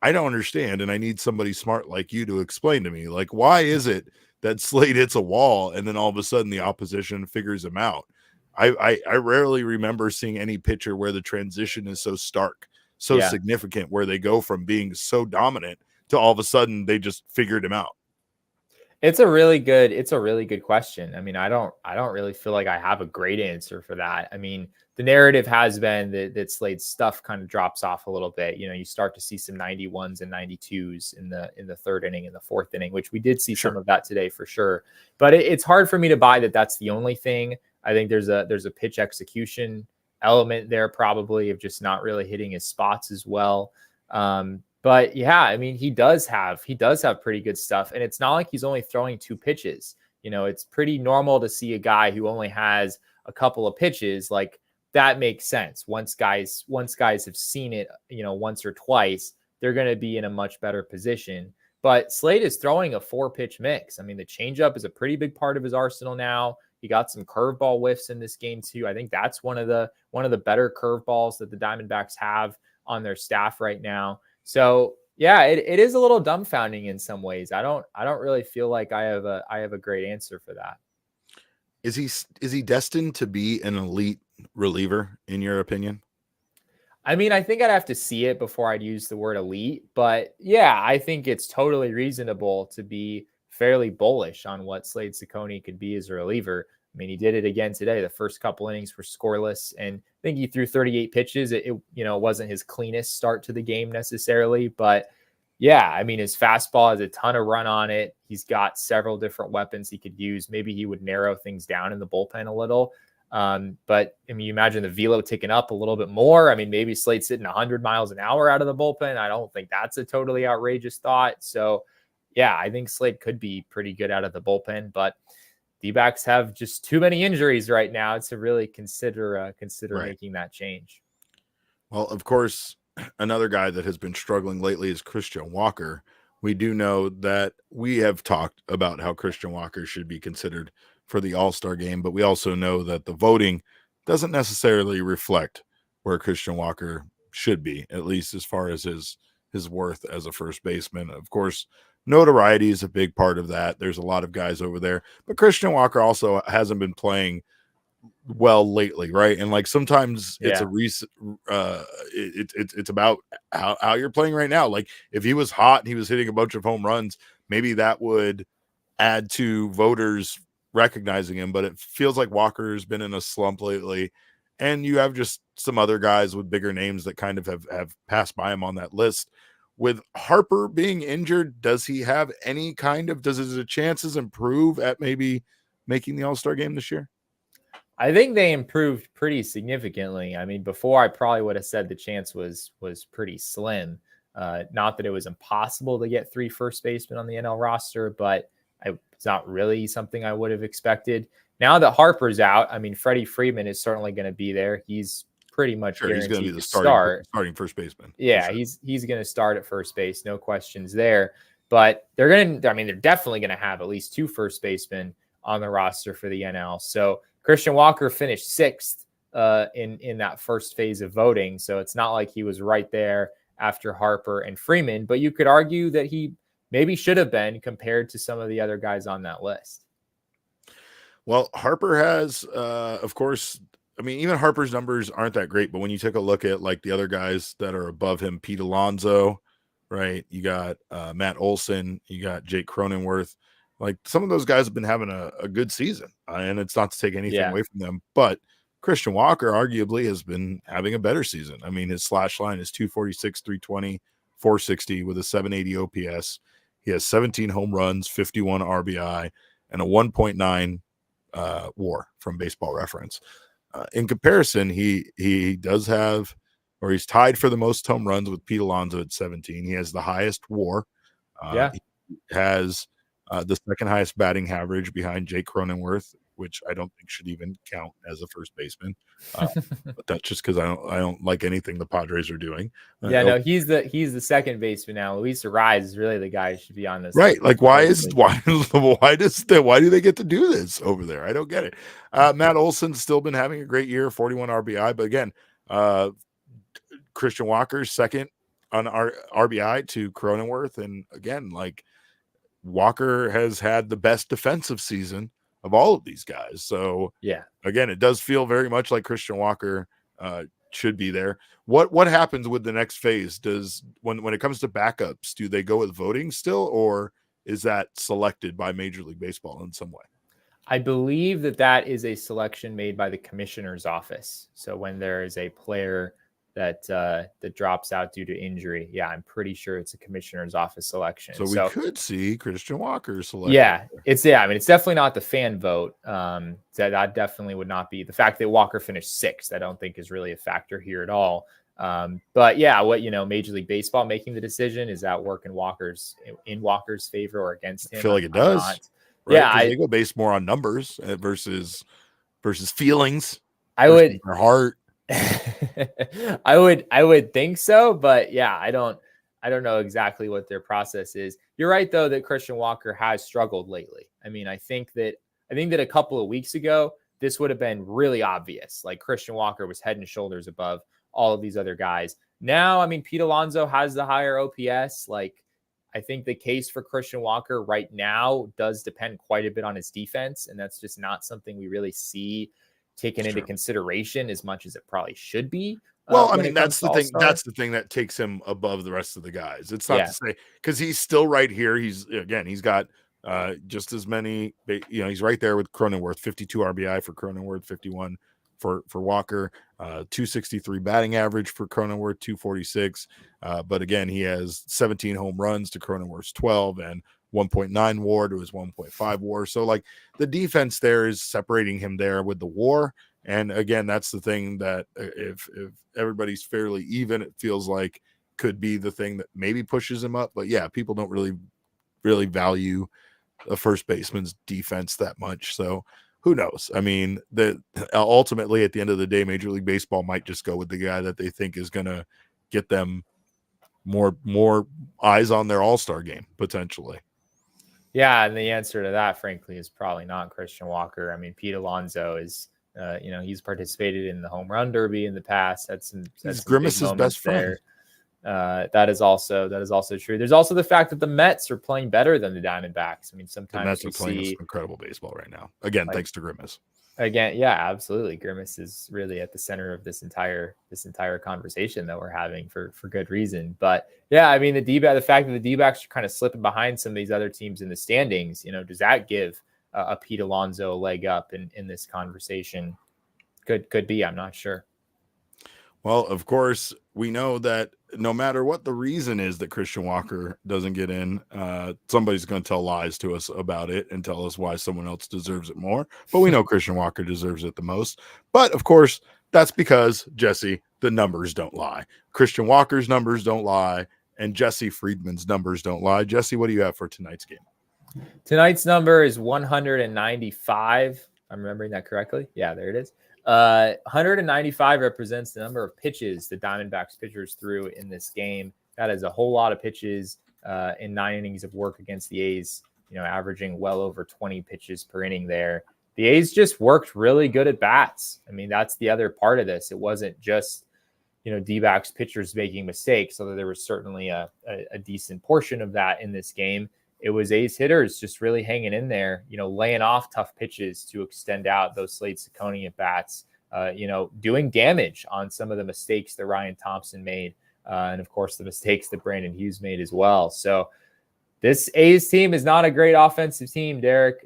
I don't understand, and I need somebody smart like you to explain to me, like, why is it that Slade hits a wall and then all of a sudden the opposition figures him out? I rarely remember seeing any pitcher where the transition is so stark, so significant, where they go from being so dominant to all of a sudden they just figured him out. It's a really good question. I mean, I don't really feel like I have a great answer for that. I mean, the narrative has been that Slade's stuff kind of drops off a little bit. You know, you start to see some 91s and 92s in the third inning and the fourth inning, which we did see some of that today for sure. But it's hard for me to buy that that's the only thing. I think there's a pitch execution element there, probably, of just not really hitting his spots as well. But yeah, I mean, he does have pretty good stuff, and it's not like he's only throwing 2 pitches. You know, it's pretty normal to see a guy who only has a couple of pitches. Like, that makes sense. Once guys have seen it, you know, once or twice, they're going to be in a much better position. But Slade is throwing a 4-pitch mix. I mean, the changeup is a pretty big part of his arsenal now. He got some curveball whiffs in this game too. I think that's one of the better curveballs that the Diamondbacks have on their staff right now. So yeah, it is a little dumbfounding in some ways. I don't really feel like I have a great answer for that. Is he destined to be an elite reliever, in your opinion? I mean, I think I'd have to see it before I'd use the word elite, but yeah, I think it's totally reasonable to be fairly bullish on what Slade Cecconi could be as a reliever. I mean, he did it again today. The first couple innings were scoreless, and I think he threw 38 pitches. It wasn't his cleanest start to the game necessarily, but yeah, I mean, his fastball has a ton of run on it. He's got several different weapons he could use. Maybe he would narrow things down in the bullpen a little. But I mean, you imagine the velo ticking up a little bit more. I mean, maybe Slade's sitting 100 miles an hour out of the bullpen. I don't think that's a totally outrageous thought. So yeah, I think Slade could be pretty good out of the bullpen, but D-backs have just too many injuries right now to really consider making that change. Well, of course, another guy that has been struggling lately is Christian Walker. We do know that we have talked about how Christian Walker should be considered for the All-Star game, but we also know that the voting doesn't necessarily reflect where Christian Walker should be, at least as far as his worth as a first baseman. Of course, notoriety is a big part of that. There's a lot of guys over there, but Christian Walker also hasn't been playing well lately, right? And like sometimes it's it's about how you're playing right now. Like if he was hot and he was hitting a bunch of home runs, maybe that would add to voters recognizing him, but it feels like Walker's been in a slump lately, and you have just some other guys with bigger names that kind of have passed by him on that list. With Harper being injured, does his chances improve at maybe making the All-Star game this year? I think they improved pretty significantly. I mean, before I probably would have said the chance was pretty slim. Not that it was impossible to get 3 first basemen on the NL roster, but it's not really something I would have expected. Now that Harper's out, I mean, Freddie Friedman is certainly going to be there. He's pretty much guaranteed he's going to be the starting first baseman. Yeah, sure. He's going to start at first base, no questions there. But they're definitely going to have at least 2 first basemen on the roster for the NL. So Christian Walker finished 6th in that first phase of voting. So it's not like he was right there after Harper and Freeman, but you could argue that he maybe should have been compared to some of the other guys on that list. Well, Harper has, of course, I mean, even Harper's numbers aren't that great, but when you take a look at like the other guys that are above him, Pete Alonso, right? You got Matt Olson, you got Jake Cronenworth. Like some of those guys have been having a good season, and it's not to take anything away from them, but Christian Walker arguably has been having a better season. I mean, his slash line is 246, 320, 460 with a 780 OPS. He has 17 home runs, 51 RBI, and a 1.9 WAR from Baseball Reference. In comparison, he does have or he's tied for the most home runs with Pete Alonso at 17. He has the highest WAR. He has the second highest batting average behind Jake Cronenworth, which I don't think should even count as a first baseman. But that's just because I don't like anything the Padres are doing. He's the second baseman now. Luis Ariz is really the guy who should be on this. Right. Like why do they get to do this over there? I don't get it. Matt Olson's still been having a great year, 41 RBI, but again, Christian Walker's second on RBI to Cronenworth. And again, like Walker has had the best defensive season of all of these guys. So again, it does feel very much like Christian Walker should be there. What happens with the next phase? Does when it comes to backups, do they go with voting still, or is that selected by Major League Baseball in some way? I believe that is a selection made by the commissioner's office. So when there is a player that drops out due to injury, I'm pretty sure it's a commissioner's office selection. So we could see Christian Walker selected. It's definitely not the fan vote. That definitely would not be. The fact that Walker finished sixth, I don't think is really a factor here at all. But Major League Baseball making the decision, is that work in Walker's favor or against him? I feel like it does. Right? They go based more on numbers versus feelings. Their heart. I would think so, but I don't know exactly what their process is. You're right though that Christian Walker has struggled lately. I mean, I think that a couple of weeks ago this would have been really obvious. Like Christian Walker was head and shoulders above all of these other guys. Now, I mean, Pete Alonso has the higher OPS. Like, I think the case for Christian Walker right now does depend quite a bit on his defense, and that's just not something we really see taken into consideration as much as it probably should be. Well, I mean, that's the thing. That's the thing that takes him above the rest of the guys. It's not to say, because he's still right here. He's got just as many. He's right there with Cronenworth, 52 RBI for Cronenworth, 51 for Walker, 263 batting average for Cronenworth, 246. But again, he has 17 home runs to Cronenworth's 12 and 1.9 WAR to his 1.5 WAR. So like the defense there is separating him there with the WAR. And again, that's the thing that if everybody's fairly even, it feels like could be the thing that maybe pushes him up. But people don't really value a first baseman's defense that much. So who knows? I mean, ultimately at the end of the day, Major League Baseball might just go with the guy that they think is going to get them more eyes on their all-star game potentially. Yeah, and the answer to that, frankly, is probably not Christian Walker. I mean, Pete Alonso is, he's participated in the home run derby in the past. He's Grimace's best friend. That is also true. There's also the fact that the Mets are playing better than the Diamondbacks. I mean, sometimes the Mets are playing some incredible baseball right now. Again, thanks to Grimace. Again, yeah, absolutely. Grimace is really at the center of this entire conversation that we're having for good reason. But I mean, the fact that the D-backs are kind of slipping behind some of these other teams in the standings, does that give a Pete Alonso a leg up in this conversation? Could be. I'm not sure. Well, of course, we know that no matter what the reason is that Christian Walker doesn't get in, somebody's going to tell lies to us about it and tell us why someone else deserves it more. But we know Christian Walker deserves it the most. But of course, that's because, Jesse, the numbers don't lie. Christian Walker's numbers don't lie, and Jesse Friedman's numbers don't lie. Jesse, what do you have for tonight's game? Tonight's number is 195. I'm remembering that correctly. Yeah, there it is. 195 represents the number of pitches the Diamondbacks pitchers threw in this game. That is a whole lot of pitches in 9 innings of work against the A's, averaging well over 20 pitches per inning there. The A's just worked really good at bats. I mean, that's the other part of this. It wasn't just, D-backs pitchers making mistakes, although there was certainly a decent portion of that in this game. It was A's hitters just really hanging in there, laying off tough pitches to extend out those Slade Cecconi at bats, doing damage on some of the mistakes that Ryan Thompson made. And of course, the mistakes that Brandon Hughes made as well. So this A's team is not a great offensive team, Derek.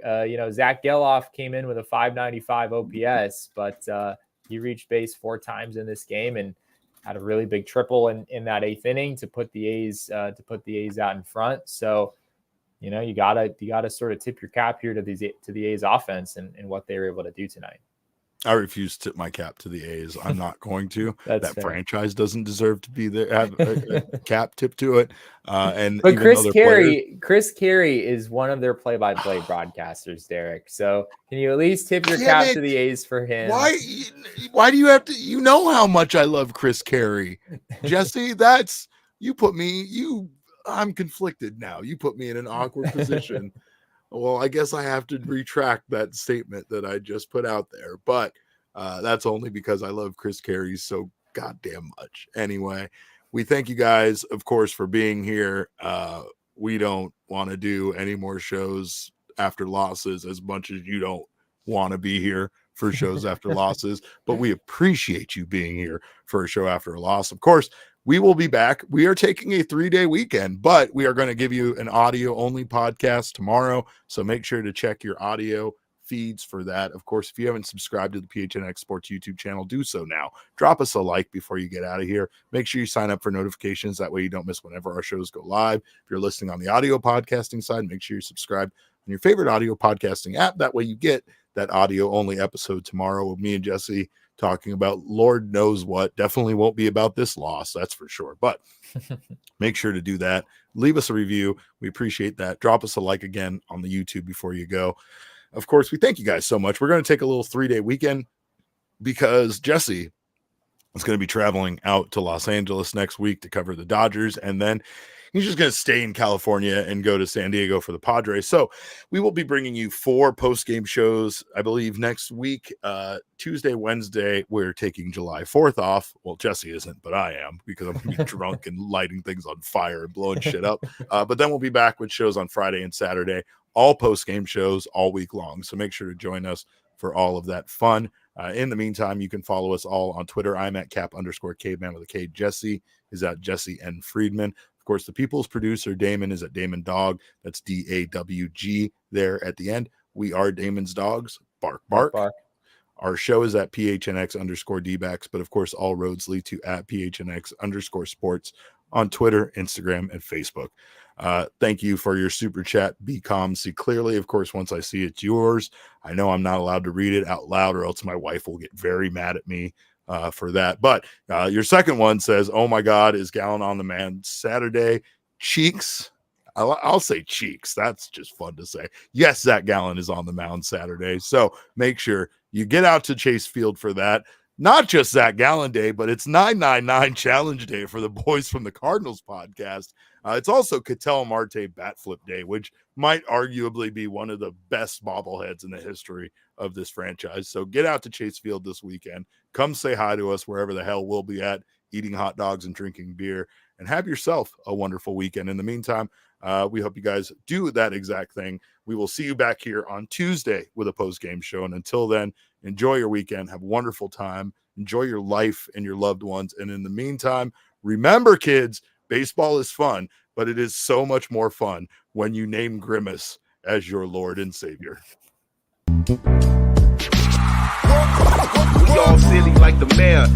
Zac Gallen came in with a 595 OPS, but he reached base 4 times in this game and had a really big triple in that 8th inning to put the A's out in front. So, you gotta sort of tip your cap here to the A's offense and what they were able to do tonight. I refuse to tip my cap to the A's. I'm not going to. That's that fair. franchise doesn't deserve to be there. Have a cap tip to it. And But even Chris other players- Carey is one of their play-by-play broadcasters, Derek. So can you at least tip your Damn cap it. to the A's for him? Why do you have to? You know how much I love Chris Carey, Jesse. I'm conflicted now. You put me in an awkward position. Well, I guess I have to retract that statement that I just put out there, but that's only because I love Chris Carey so goddamn much. Anyway, we thank you guys, of course, for being here. We don't want to do any more shows after losses as much as you don't want to be here for shows after losses, but we appreciate you being here for a show after a loss. Of course, we will be back. We are taking a 3-day weekend, but we are going to give you an audio only podcast tomorrow. So make sure to check your audio feeds for that. Of course, if you haven't subscribed to the PHNX Sports YouTube channel, do so now. Drop us a like before you get out of here. Make sure you sign up for notifications. That way you don't miss whenever our shows go live. If you're listening on the audio podcasting side, make sure you subscribe on your favorite audio podcasting app. That way you get that audio only episode tomorrow with me and Jesse talking about Lord knows what. Definitely won't be about this loss, that's for sure. But make sure to do that. Leave us a review. We appreciate that. Drop us a like again on the YouTube before you go. Of course, we thank you guys so much. We're going to take a little 3-day weekend because Jesse is going to be traveling out to Los Angeles next week to cover the Dodgers, and then he's just going to stay in California and go to San Diego for the Padres. So we will be bringing you 4 post-game shows, I believe, next week. Tuesday, Wednesday, we're taking July 4th off. Well, Jesse isn't, but I am, because I'm going to be drunk and lighting things on fire and blowing shit up. But then we'll be back with shows on Friday and Saturday, all post-game shows all week long. So make sure to join us for all of that fun. In the meantime, you can follow us all on Twitter. I'm at cap_caveman with a K. Jesse is at Jesse N. Friedman. Of course, the people's producer, Damon, is at Damon Dog. That's DAWG there at the end. We are Damon's Dogs. Bark, bark. Bark. Our show is at PHNX_DBacks, but of course, all roads lead to at PHNX_sports on Twitter, Instagram, and Facebook. Thank you for your super chat. Be calm, see clearly. Of course, once I see it's yours, I know I'm not allowed to read it out loud, or else my wife will get very mad at me for that. But your second one says, "Oh my God, is Gallen on the mound Saturday?" Cheeks. I'll say cheeks. That's just fun to say. Yes, Zac Gallen is on the mound Saturday. So make sure you get out to Chase Field for that. Not just Zac Gallen Day, but it's 999 Challenge Day for the boys from the Cardinals podcast. It's also Ketel Marte Bat Flip Day, which might arguably be one of the best bobbleheads in the history of this franchise. So get out to Chase Field this weekend. Come say hi to us wherever the hell we'll be at, eating hot dogs and drinking beer, and have yourself a wonderful weekend. In the meantime, we hope you guys do that exact thing. We will see you back here on Tuesday with a post-game show. And until then, enjoy your weekend. Have a wonderful time. Enjoy your life and your loved ones. And in the meantime, remember, kids, baseball is fun, but it is so much more fun when you name Grimace as your Lord and Savior. We all silly like the mayor.